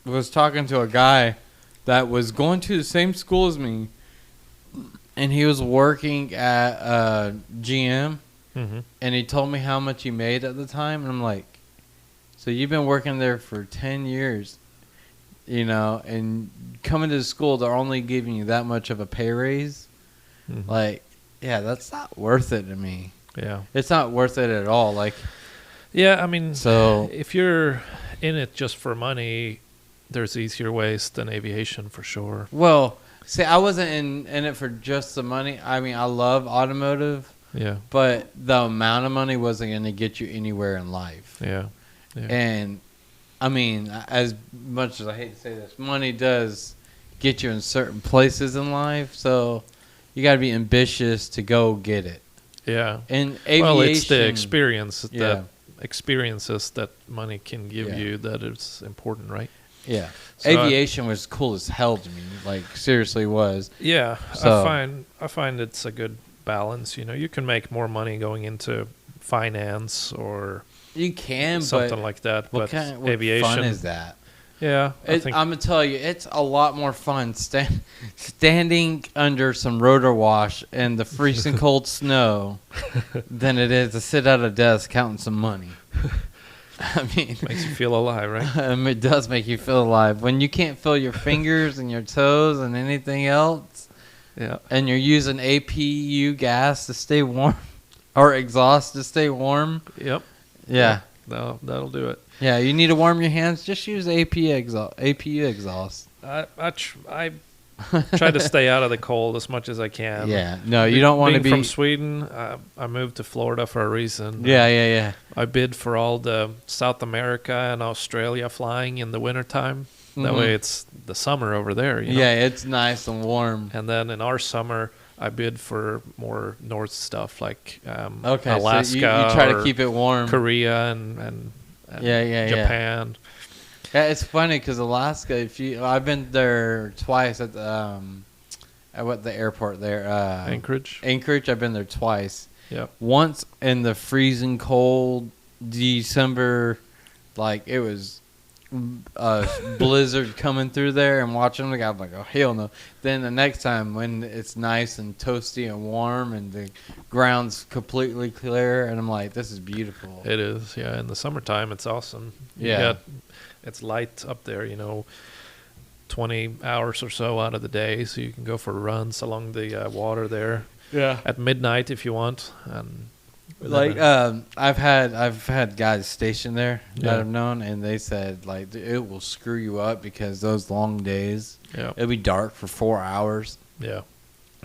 was talking to a guy that was going to the same school as me, and he was working at GM, mm-hmm. and he told me how much he made at the time, and I'm like, so you've been working there for 10 years, and coming to the school, they're only giving you that much of a pay raise. Mm-hmm. Like, yeah, that's not worth it to me. Yeah, It's not worth it at all. Like, yeah. I mean, so if you're in it just for money, there's easier ways than aviation for sure. well, See, I wasn't in it for just the money. I mean, I love automotive, Yeah. but the amount of money wasn't going to get you anywhere in life. Yeah. And I mean, as much as I hate to say this, money does get you in certain places in life. So you got to be ambitious to go get it. Yeah. And aviation, Well, it's the experience, Yeah. that experiences that money can give Yeah. you that is important, right? Yeah. So Aviation was cool as hell to me. Like, seriously was. Yeah, So- I find it's a good balance. You know, you can make more money going into finance or You can, something but like that. what But kind of aviation fun is that? Yeah, I think I'm gonna tell you, it's a lot more fun standing under some rotor wash in the freezing cold snow than it is to sit at a desk counting some money. I mean, makes you feel alive, right? it does make you feel alive when you can't feel your fingers and your toes and anything else, Yeah. and you're using APU gas to stay warm or exhaust to stay warm. Yep. Yeah. That'll do it. Yeah, you need to warm your hands. Just use APU exhaust. I try to stay out of the cold as much as I can. Yeah, no, you don't want to Being be from Sweden. I moved to Florida for a reason. Yeah. I bid for all the South America and Australia flying in the wintertime. That Mhm. way it's the summer over there. You know? Yeah, it's nice and warm. And then in our summer, I bid for more north stuff like Okay, Alaska. so you try to or keep it warm. Korea and Yeah. Japan. Yeah, it's funny because Alaska. I've been there twice at the airport there. Anchorage. Anchorage. I've been there twice. Yep. Once in the freezing cold December, like it was a blizzard coming through there, and watching the guy, I'm like, oh hell no. Then the next time when it's nice and toasty and warm and the ground's completely clear, and I'm like, this is beautiful. It is, yeah. In the summertime, it's awesome. Yeah. It's light up there, 20 hours or so out of the day, so you can go for runs along the water there Yeah. at midnight if you want. And Like I've had guys stationed there that Yeah. I've known, and they said like it will screw you up because those long days, yeah, it'll be dark for 4 hours. yeah,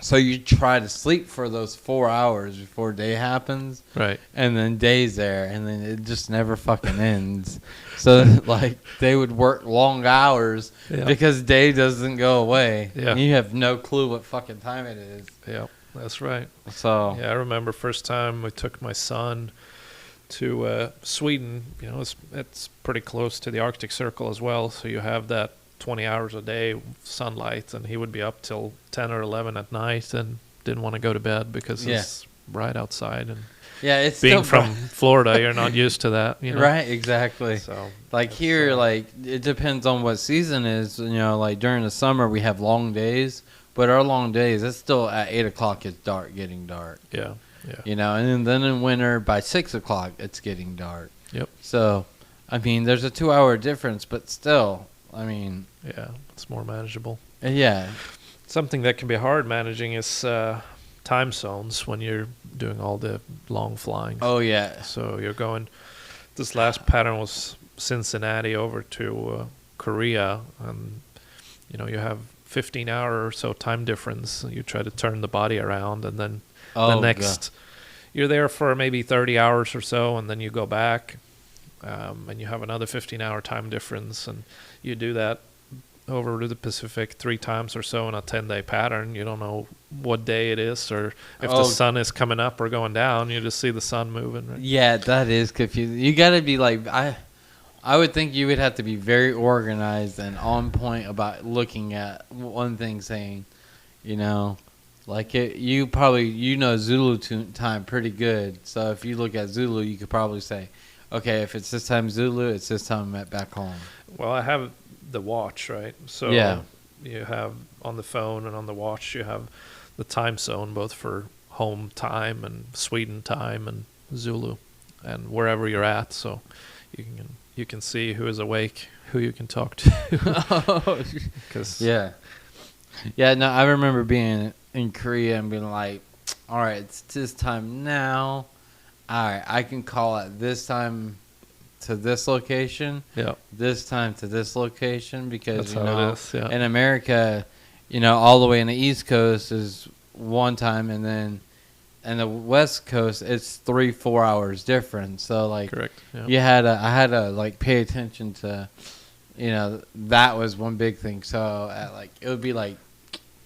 So you try to sleep for those 4 hours before day happens, right, and then day's there, and then it just never fucking ends. So like they would work long hours Yeah. because day doesn't go away. Yeah. And you have no clue what fucking time it is. yeah. That's right. So Yeah, I remember first time we took my son to Sweden. It's pretty close to the Arctic Circle as well, so you have that 20 hours a day sunlight, and he would be up till 10 or 11 at night and didn't want to go to bed because Yeah. it's right outside. And yeah, it's being still from Florida, you're not used to that, right, exactly. So Like that's, here, like it depends on what season is. Like during the summer we have long days, but our long days it's still at 8 o'clock. It's dark, getting dark. yeah. And then in winter by 6 o'clock it's getting dark. Yep. So, I mean, there's a 2-hour difference, but still, I mean, Yeah, it's more manageable. yeah, Something that can be hard managing is time zones when you're doing all the long flying. oh yeah, So you're going. This last pattern was Cincinnati over to Korea, and you have 15-hour or so time difference. You try to turn the body around, and then the next you're there for maybe 30 hours or so, and then you go back, and you have another 15-hour time difference, and you do that over to the Pacific 3 times or so in a 10-day pattern. You don't know what day it is or if the sun is coming up or going down. You just see the sun moving. Right? Yeah, that is confusing. You got to be like I would think you would have to be very organized and on point about looking at one thing, saying, like you probably Zulu time pretty good. So if you look at Zulu, you could probably say, okay, if it's this time Zulu, it's this time I'm back home. Well, I have the watch, right? So Yeah. you have on the phone and on the watch, you have the time zone both for home time and Sweden time and Zulu and wherever you're at. So you can see who is awake, who you can talk to. 'Cause Yeah, no, I remember being in Korea and being like, all right, it's this time now. All right, I can call at this time to this location, yeah, this time to this location, because that's how it is. Yeah. in America, all the way in the East Coast is one time, and then and the West Coast it's 3-4 hours difference. So like Correct. Yeah. I had to like pay attention to, that was one big thing. So it would be like,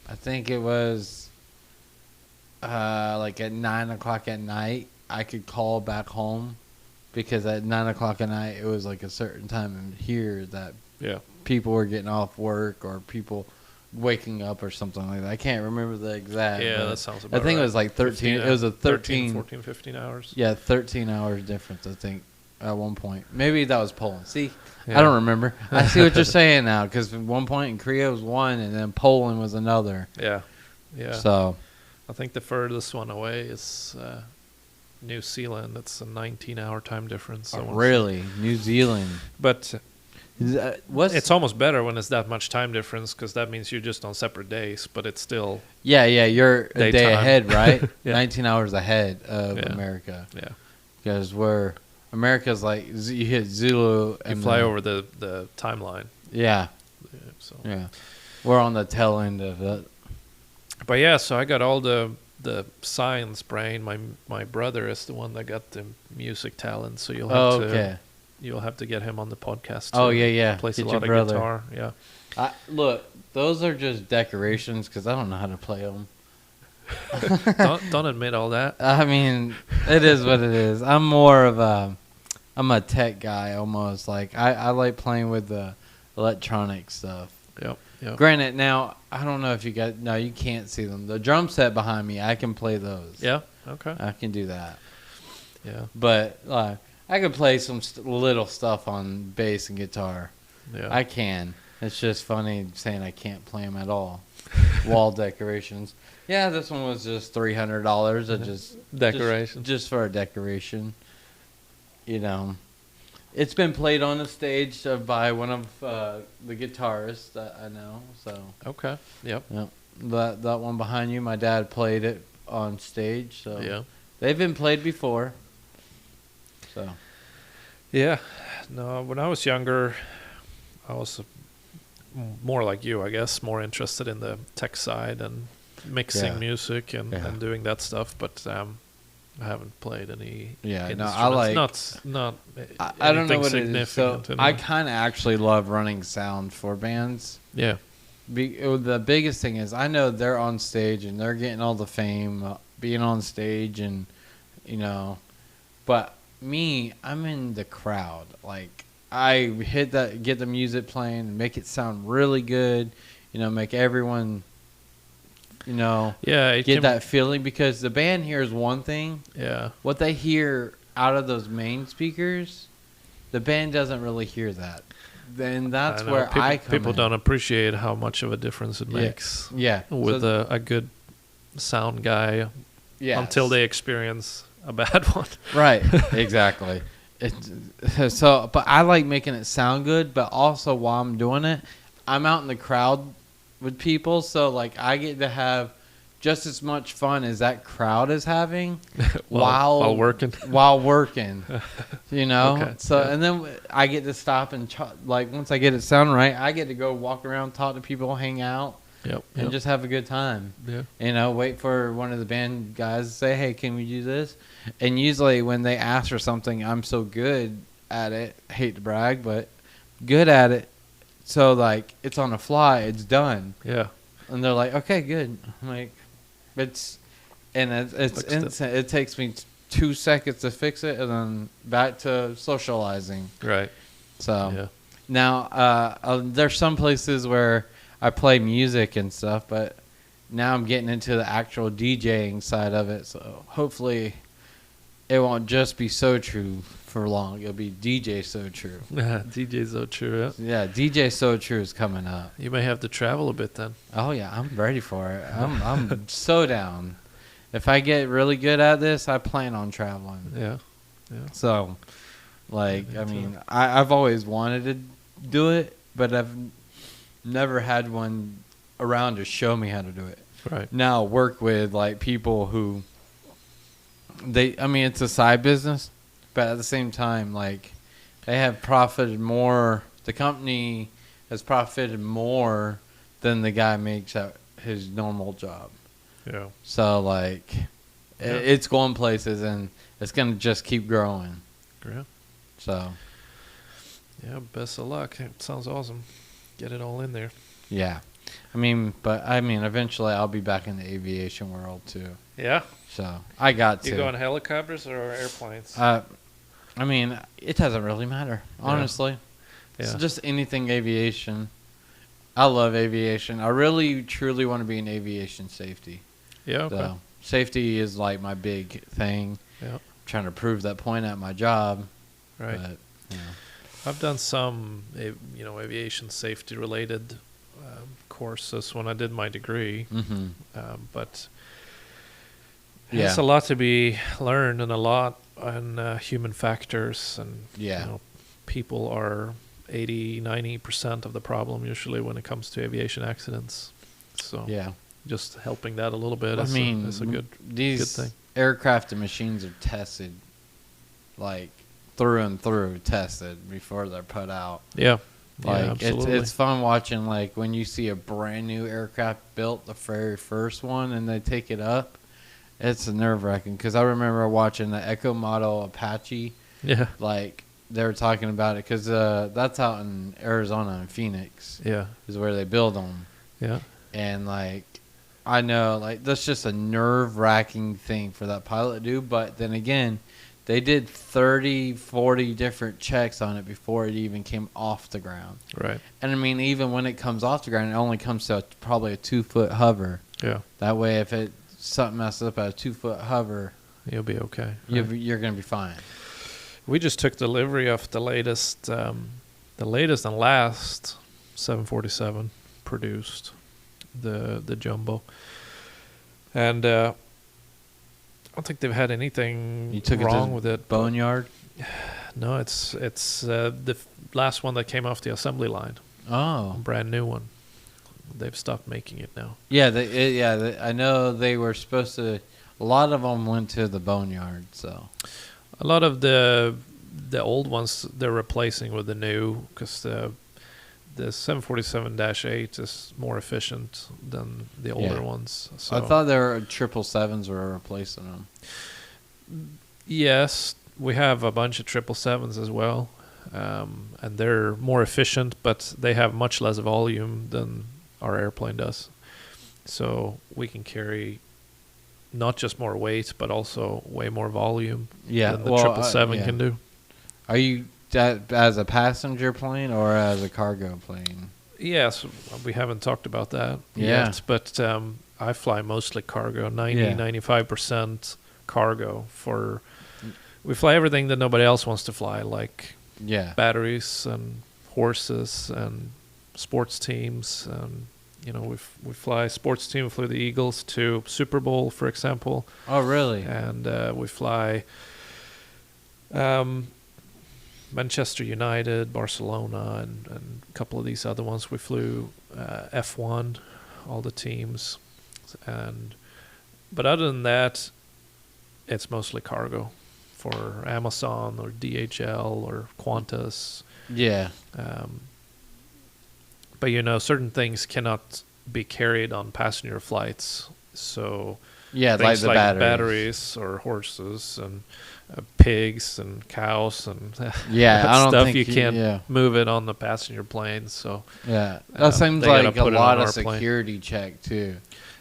I think it was like at 9 o'clock at night I could call back home, because at 9 o'clock at night it was like a certain time in here that Yeah. people were getting off work or people waking up or something like that. I can't remember the exact. Yeah, but that sounds I about think right. it was like 13. It was a 13. 14, 15 hours. Yeah, 13 hours difference, I think, at one point. Maybe that was Poland. See, Yeah. I don't remember. I see what you're saying now, because at one point in Korea was one, and then Poland was another. Yeah. Yeah. So, I think the furthest one away is New Zealand. That's a 19-hour time difference. I wanna say. really, New Zealand. But What's it's almost better when it's that much time difference, because that means you're just on separate days, but it's still, yeah, you're a day Daytime. ahead, right? Yeah. 19 hours ahead of Yeah. America, yeah. because America's like you hit Zulu You and fly then- over the timeline. Yeah, Yeah, so. yeah. We're on the tail end of it. But yeah, so I got all the science brain. My brother is the one that got the music talent, so you'll have Okay. you'll have to get him on the podcast. Oh, too. yeah. Plays Get a your lot of brother. guitar. Yeah. Look, those are just decorations because I don't know how to play them. don't admit all that. I mean, it is what it is. I'm a tech guy almost. Like I like playing with the electronic stuff. Yep. Yep. Granted, now I don't know if you you can't see them. The drum set behind me, I can play those. Yeah. Okay. I can do that. Yeah. But I could play some little stuff on bass and guitar. Yeah. I can. It's just funny saying I can't play them at all. Wall decorations. Yeah, this one was just $300. It just Decoration. just for a decoration. It's been played on the stage by one of the guitarists that I know. So Okay. Yep. that one behind you, my dad played it on stage. So Yeah. they've been played before. So Yeah. No, when I was younger, I was more like you, I guess, more interested in the tech side and mixing Yeah. music and Yeah. doing that stuff. But I haven't played any. Yeah, no, instruments. I like- not. I don't know anything what it is. So significant I anyway. kind of actually love running sound for bands. Yeah. The biggest thing is I know they're on stage and they're getting all the fame, being on stage, and but me, I'm in the crowd. Like I get the music playing, and make it sound really good. Make everyone, Yeah. It get can- that feeling, because the band hears one thing. Yeah. What they hear out of those main speakers, the band doesn't really hear that. Then that's know. where people, I come people in. don't appreciate how much of a difference it Yeah. makes Yeah. with So- a good sound guy yes. until they experience a bad one. Right. Exactly. But I like making it sound good, but also while I'm doing it, I'm out in the crowd with people, so like I get to have just as much fun as that crowd is having while working. while working. Okay, So yeah. and then I get to stop and like once I get it sound right, I get to go walk around, talk to people, hang out, Yep. and Yep. just have a good time. Yeah. Wait for one of the band guys to say, "Hey, can we do this?" And usually when they ask for something, I'm so good at it. Hate to brag, but good at it. So like it's on the fly, it's done, Yeah. and they're like, "Okay, good." I'm like, it's Fixed it. instant. It takes me 2 seconds to fix it, and then back to socializing. Right. So Yeah. now there's some places where I play music and stuff, but now I'm getting into the actual DJing side of it. So hopefully it won't just be So True for long. It'll be DJ So True. DJ's so true. Yeah. Yeah, DJ So True is coming up. You may have to travel a bit then. Oh yeah, I'm ready for it. I'm so down. If I get really good at this, I plan on traveling. Yeah. Yeah. So, like, Yeah, I me too. mean, I've always wanted to do it, but I've never had one around to show me how to do it. Right. Now work with like people who it's a side business, but at the same time, like they have profited more. The company has profited more than the guy makes at his normal job. Yeah. So like, it's going places and it's gonna just keep growing. Great. So Yeah. Best of luck. It sounds awesome. Get it all in there. yeah, eventually I'll be back in the aviation world too. Yeah. So I got to. You go on helicopters or airplanes? It doesn't really matter, honestly. It's Yeah. just anything aviation. I love aviation. I really, truly want to be in aviation safety. Yeah. Okay. So safety is like my big thing. Yeah. Trying to prove that point at my job. Right. But, you know. I've done some, aviation safety related courses when I did my degree, Mm-hmm. but Yeah. it's a lot to be learned and a lot on human factors, and Yeah. people are 80-90% of the problem usually when it comes to aviation accidents. So Yeah. just helping that a little bit I is mean, a good these thing. aircraft and machines are tested, like through and through, tested before they're put out. Yeah. Like yeah, absolutely. it's fun watching like when you see a brand new aircraft built, the very first one, and they take it up. It's nerve wracking because I remember watching the Echo Model Apache. Yeah. Like they were talking about it because that's out in Arizona in Phoenix Yeah. is where they build them. Yeah. And like I know like that's just a nerve wracking thing for that pilot to do. But then again, they did 30, 40 different checks on it before it even came off the ground. Right. And I mean, even when it comes off the ground, it only comes to probably a 2-foot hover. Yeah. That way, if something messes up at a 2-foot hover, You'll be okay. you're going to be fine. We just took delivery of the latest and last 747 produced, the jumbo, and I don't think they've had anything You took wrong it to with it. Boneyard? No, it's the last one that came off the assembly line, a Oh. brand new one. They've stopped making it now. Yeah, I know they were supposed to. A lot of them went to the Boneyard, so. A lot of the old ones they're replacing with the new because the 747-8 is more efficient than the older Yeah. ones. So I thought there were 777s were replacing them. yes, we have a bunch of 777s as well, and they're more efficient, but they have much less volume than our airplane does. So we can carry not just more weight, but also way more volume Yeah, than the well, 777 yeah. can do. Are you that as a passenger plane or as a cargo plane? Yes, we haven't talked about that Yeah. yet, but I fly mostly cargo, 95% cargo. We fly everything that nobody else wants to fly, like Yeah. batteries and horses and sports teams. We fly sports team, we flew the Eagles to Super Bowl, for example, Oh, really? and we fly Manchester United, Barcelona, and a couple of these other ones. We flew F1, all the teams, but other than that, it's mostly cargo for Amazon or DHL or Qantas. Yeah. But certain things cannot be carried on passenger flights. So Yeah, like things the like batteries. or horses and pigs and cows and Yeah, I don't stuff think you can't yeah. move it on the passenger plane. So Yeah, that seems they gotta like a put it lot on of our plane. security check too.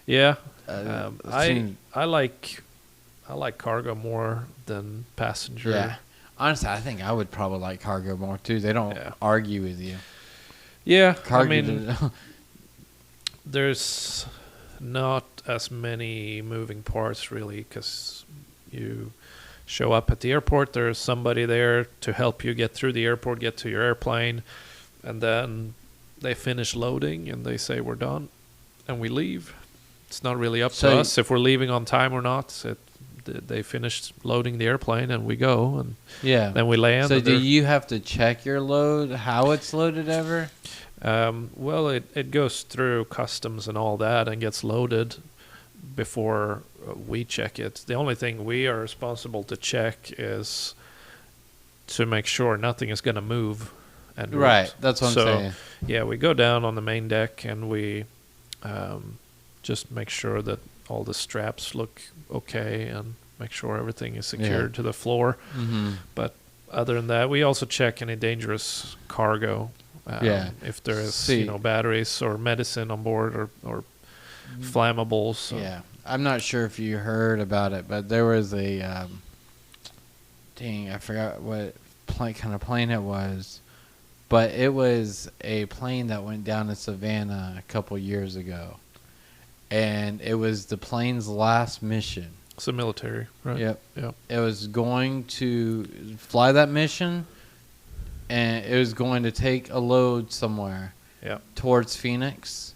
yeah, It I seems- like cargo more than passenger. yeah. Honestly, I think I would probably like cargo more too. They don't Yeah. argue with you. Yeah, Cargo. I mean, there's not as many moving parts really because you show up at the airport, there's somebody there to help you get through the airport, get to your airplane, and then they finish loading and they say we're done and we leave. It's not really up So to us if we're leaving on time or not. They finished loading the airplane and we go, and yeah. then we land. So and do they're- you have to check your load, how it's loaded ever? Well, it goes through customs and all that and gets loaded before we check it. The only thing we are responsible to check is to make sure nothing is going to move and Right. roofs. That's what I'm So, saying. Yeah, we go down on the main deck and we just make sure that all the straps look okay and make sure everything is secured to the floor. Mm-hmm. But other than that, we also check any dangerous cargo. If there is, batteries or medicine on board or flammables. So. Yeah. I'm not sure if you heard about it, but there was a I forgot what kind of plane it was, but it was a plane that went down to Savannah a couple years ago, and it was the plane's last mission. It's a military, right? Yep. Yep. It was going to fly that mission, and it was going to take a load somewhere. Yep. Towards Phoenix,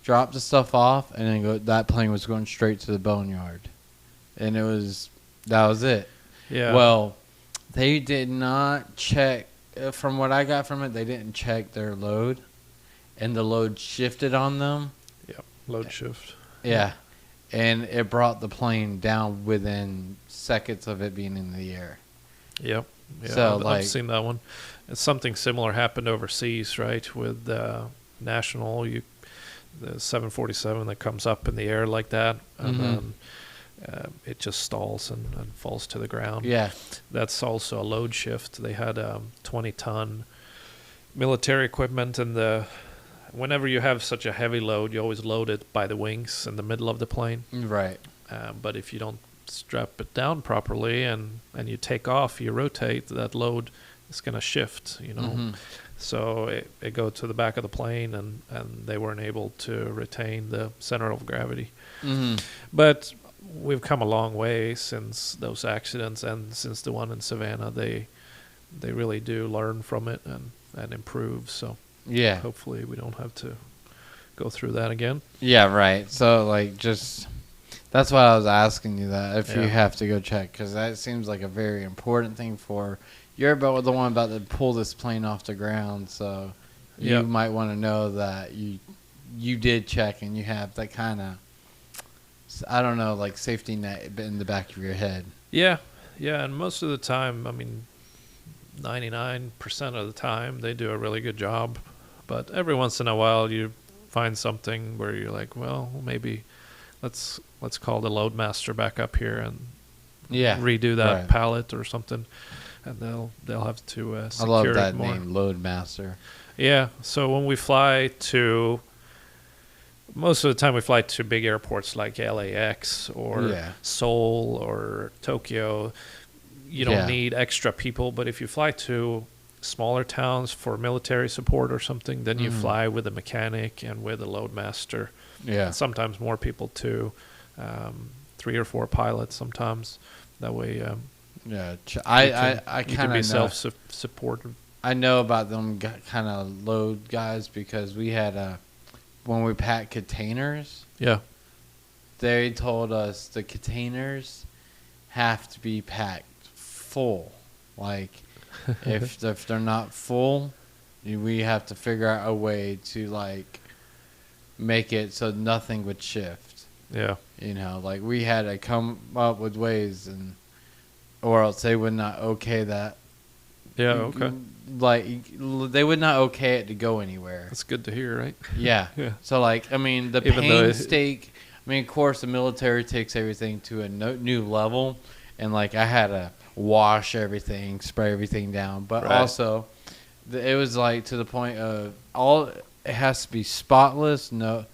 drop the stuff off, and then go. That plane was going straight to the boneyard, and that was it. Yeah. Well, they did not check. From what I got from it, they didn't check their load, and the load shifted on them. Yep. Load shift. Yeah, and it brought the plane down within seconds of it being in the air. Yep. Yeah, So, I've seen that one. And something similar happened overseas, right? With National, the 747 that comes up in the air like that, and then it just stalls and falls to the ground. Yeah. That's also a load shift. They had 20-ton military equipment, and whenever you have such a heavy load, you always load it by the wings in the middle of the plane. Right. But if you don't strap it down properly and you take off, you rotate, that load is going to shift, So it go to the back of the plane, and they weren't able to retain the center of gravity. Mm-hmm. But we've come a long way since those accidents, and since the one in Savannah, they really do learn from it and improve. So Yeah. hopefully we don't have to go through that again. Yeah, right. So, that's why I was asking you that, if you Yeah. have to go check, because that seems like a very important thing for, you're about the one about to pull this plane off the ground, so you Yep. might want to know that you did check, and you have that kind of, I don't know, like safety net in the back of your head. Yeah, and most of the time, 99% of the time, they do a really good job. But every once in a while, you find something where you're like, well, maybe let's call the loadmaster back up here and redo that right. pallet or something, and they'll have to I secure love it that more. name, Loadmaster. Yeah, so when we fly to, most of the time we fly to big airports like LAX or Yeah. Seoul or Tokyo. You don't Yeah. need extra people, but if you fly to smaller towns for military support or something, then you fly with a mechanic and with a loadmaster. Yeah. And sometimes more people too, 3 or 4 pilots sometimes. That way, Yeah. I you can kind be of know. self-supported. I know about them kind of load guys because we had when we packed containers, Yeah. they told us the containers have to be packed full. Like, if they're not full, we have to figure out a way to make it so nothing would shift. Yeah. Like we had to come up with ways, or else they would not okay that. Yeah, okay. They would not okay it to go anywhere. That's good to hear, right? Yeah. Yeah. So the Even though painstake. Of course, the military takes everything to a new level, and I had to wash everything, spray everything down, but Right. also it was to the point of it has to be spotless, no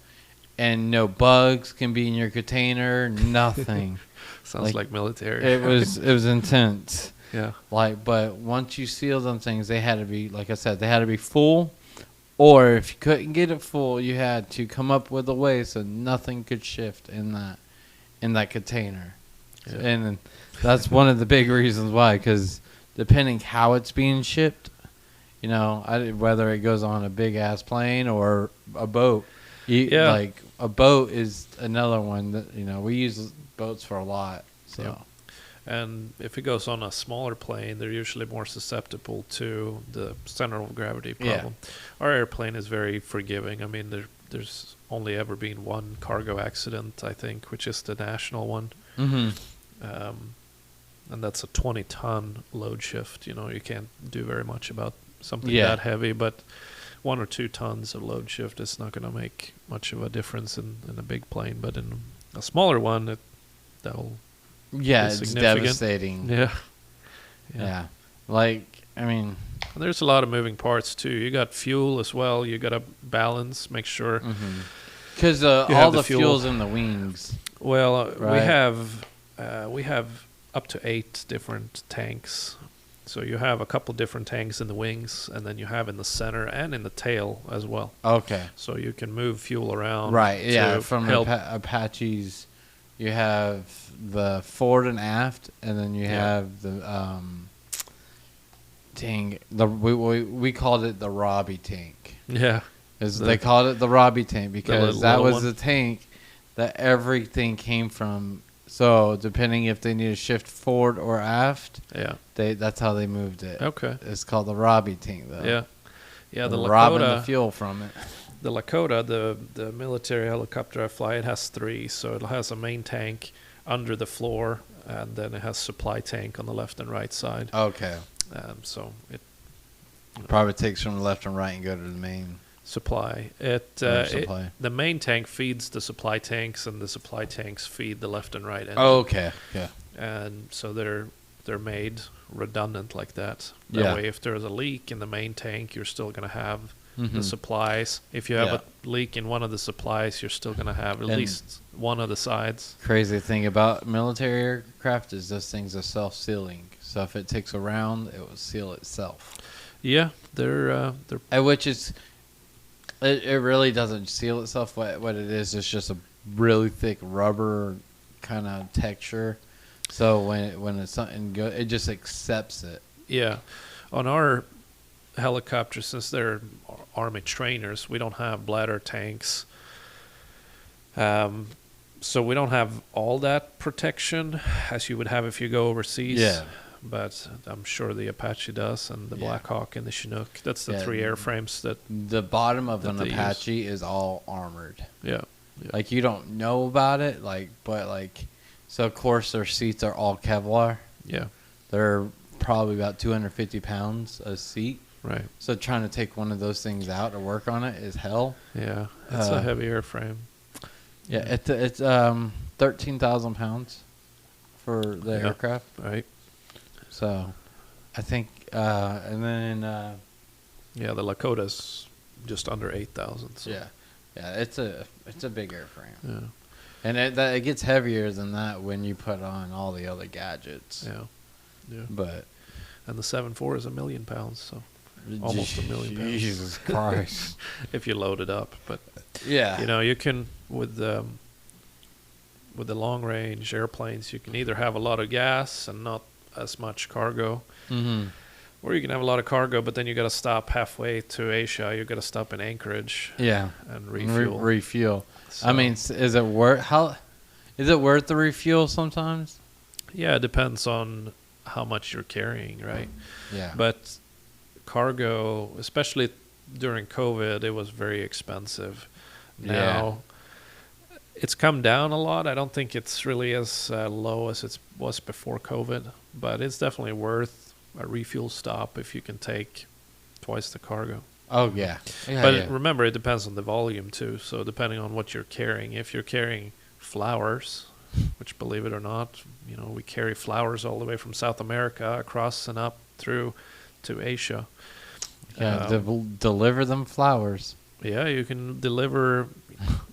bugs can be in your container, nothing. Sounds like military. It was intense. Yeah. But once you seal them things, they had to be, like I said, they had to be full. Or if you couldn't get it full, you had to come up with a way so nothing could shift in that container. Yeah. And that's one of the big reasons why, because depending how it's being shipped, whether it goes on a big ass plane or a boat. Yeah. A boat is another one that we use boats for a lot. So. Yeah. And if it goes on a smaller plane, they're usually more susceptible to the center of gravity problem. Yeah. Our airplane is very forgiving. There's only ever been one cargo accident, I think, which is the national one. Mm-hmm. And that's a 20-ton load shift. You can't do very much about something Yeah. that heavy, but 1 or 2 tons of load shift is not going to make much of a difference in a big plane. But in a smaller one, that'll Yeah, It's it's significant. devastating. yeah. Yeah. Like, I mean, And there's a lot of moving parts too. You got fuel as well. You got to balance, make sure. because You all have the the fuel. fuel's in the wings. Well, Right. we have up to 8 different tanks. So you have a couple different tanks in the wings, and then you have in the center and in the tail as well. Okay. So you can move fuel around. Right. Yeah. to From help. Apaches, you have the forward and aft, and then you Yeah. have the we called it the Robbie tank. Yeah. They called it the Robbie tank because that little was one. the tank that everything came from. So depending if they need to shift forward or aft, Yeah. that's how they moved it. Okay. It's called the Robbie tank though. Yeah. Yeah. The robbing the Lakota. fuel from it. The Lakota, the military helicopter I fly, it has 3. So it has a main tank under the floor, and then it has supply tank on the left and right side. Okay. So it Probably takes from the left and right and go to the main. supply. Supply. The main tank feeds the supply tanks, and the supply tanks feed the left and right engine. Oh, okay. Yeah. And so they're made redundant like that. That Yeah. way, if there's a leak in the main tank, you're still going to have Mhm. the supplies. If you have Yeah. a leak in one of the supplies, you're still going to have at And- least one of the sides. Crazy thing about military aircraft is those things are self-sealing. So if it takes a round, it will seal itself. Yeah, they're Which is, it really doesn't seal itself. What it is, it's just a really thick rubber kind of texture. So when it's something good, it just accepts it. yeah. On our helicopters, since they're Army trainers, we don't have bladder tanks. So we don't have all that protection as you would have if you go overseas. Yeah. But I'm sure the Apache does, and the Yeah. Black Hawk and the Chinook. That's the Yeah. 3 airframes that, The bottom of That an they use. Apache is all armored. yeah. Like you don't know about it, so of course their seats are all Kevlar. Yeah, They're probably about 250 pounds a seat. right. So trying to take one of those things out to work on it is hell. Yeah, it's a heavy airframe. Yeah, it's 13,000 pounds for the Yeah. aircraft. Right. So I think, and then Yeah, the Lakota's just under 8,000. So. yeah, it's a big airframe, Yeah. and it gets heavier than that when you put on all the other gadgets. Yeah. Yeah. But And the 7.4 is 1,000,000 pounds. So almost 1,000,000 pounds. Jesus Christ. if you load it up, but Yeah. you know, you can with the long range airplanes, you can either have a lot of gas and not as much cargo, Mm-hmm. or you can have a lot of cargo, but then you got to stop halfway to Asia. You got to stop in Anchorage Yeah. and refuel. Refuel. So, I mean, is it worth the refuel sometimes? yeah, it depends on how much you're carrying, right? Yeah. But cargo, especially during COVID, it was very expensive. Now it's come down a lot. I don't think it's really as low as it was before COVID, but it's definitely worth a refuel stop if you can take twice the cargo. Oh yeah. Yeah. But yeah. remember, it depends on the volume too. So depending on what you're carrying, if you're carrying flowers, which believe it or not, you know, we carry flowers all the way from South America across and up through to Asia. Deliver them flowers. Yeah, you can deliver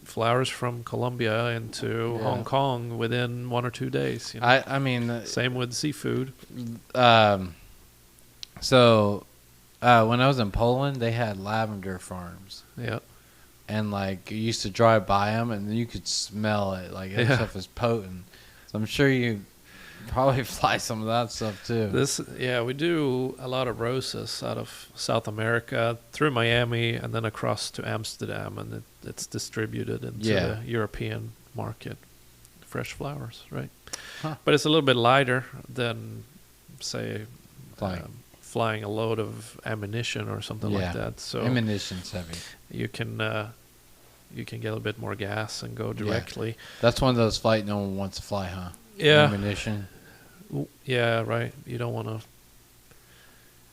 flowers from Colombia into Yeah. Hong Kong within 1 or 2 days. You know? I mean, Same with seafood. so when I was in Poland, they had lavender farms, Yeah, and like you used to drive by them, and you could smell it. Like that Yeah. stuff is potent. So I'm sure you probably fly some of that stuff too. we do a lot of roses out of South America through Miami and then across to Amsterdam, and it's distributed into Yeah. the European market. Fresh flowers, right? Huh. But it's a little bit lighter than, say, Flying. flying a load of ammunition or something Yeah. like that. So Ammunition's heavy. you can get a bit more gas and go directly. That's one of those flights no one wants to fly, huh? Yeah. Ammunition. Yeah, right. You don't want to.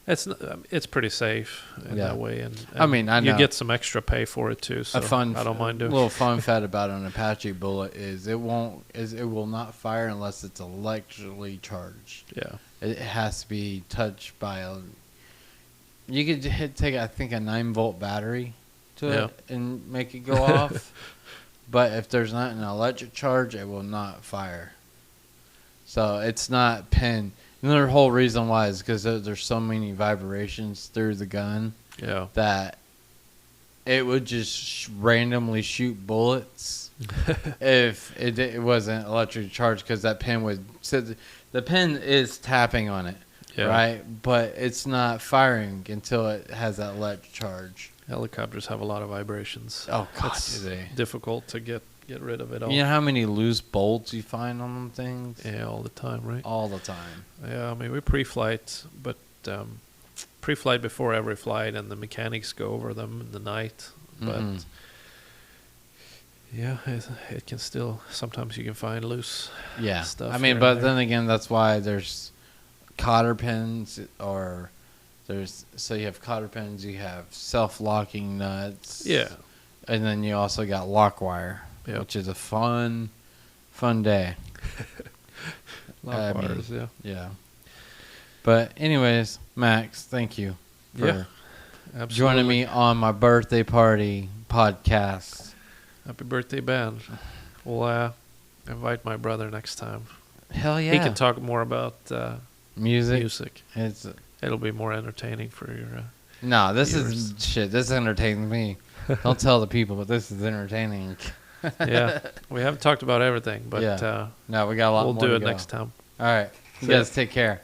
It's pretty safe in Yeah. that way, and I mean, I know. you get some extra pay for it too. So I don't mind doing. little fun fact about an Apache bullet is it will not fire unless it's electrically charged. Yeah, It has to be touched by a. You could take I think a 9-volt battery to Yeah. it and make it go off, but if there's not an electric charge, it will not fire. So it's not pin. Another whole reason why is because there's so many vibrations through the gun yeah, that it would just randomly shoot bullets if it wasn't electric charged, because that pin would. So the pin is tapping on it, yeah. right? But it's not firing until it has that electric charge. Helicopters have a lot of vibrations. Oh God, It's do they? difficult to get rid of it all. You know how many loose bolts you find on them things? Yeah, all the time, right? All the time. Yeah, I mean, we pre-flight, but pre-flight before every flight, and the mechanics go over them in the night. But Mhm. yeah, it can still, sometimes you can find loose Yeah. stuff. I mean, here but and there. then again, that's why there's cotter pins, or so you have cotter pins, you have self-locking nuts. Yeah, And then you also got lock wire, Yep. which is a fun day. lock I mean, wires, yeah. Yeah. But anyways, Max, thank you for Yeah, absolutely. joining me on my birthday party podcast. Happy birthday, Ben. We'll invite my brother next time. Hell yeah. He can talk more about music. music. It's It'll be more entertaining for your. no, this Viewers. is shit. This entertains me. Don't tell the people, but this is entertaining. Yeah, we haven't talked about everything, but Yeah. No, we got a lot we'll more do to it go. next time. All right. You See ya. guys take care.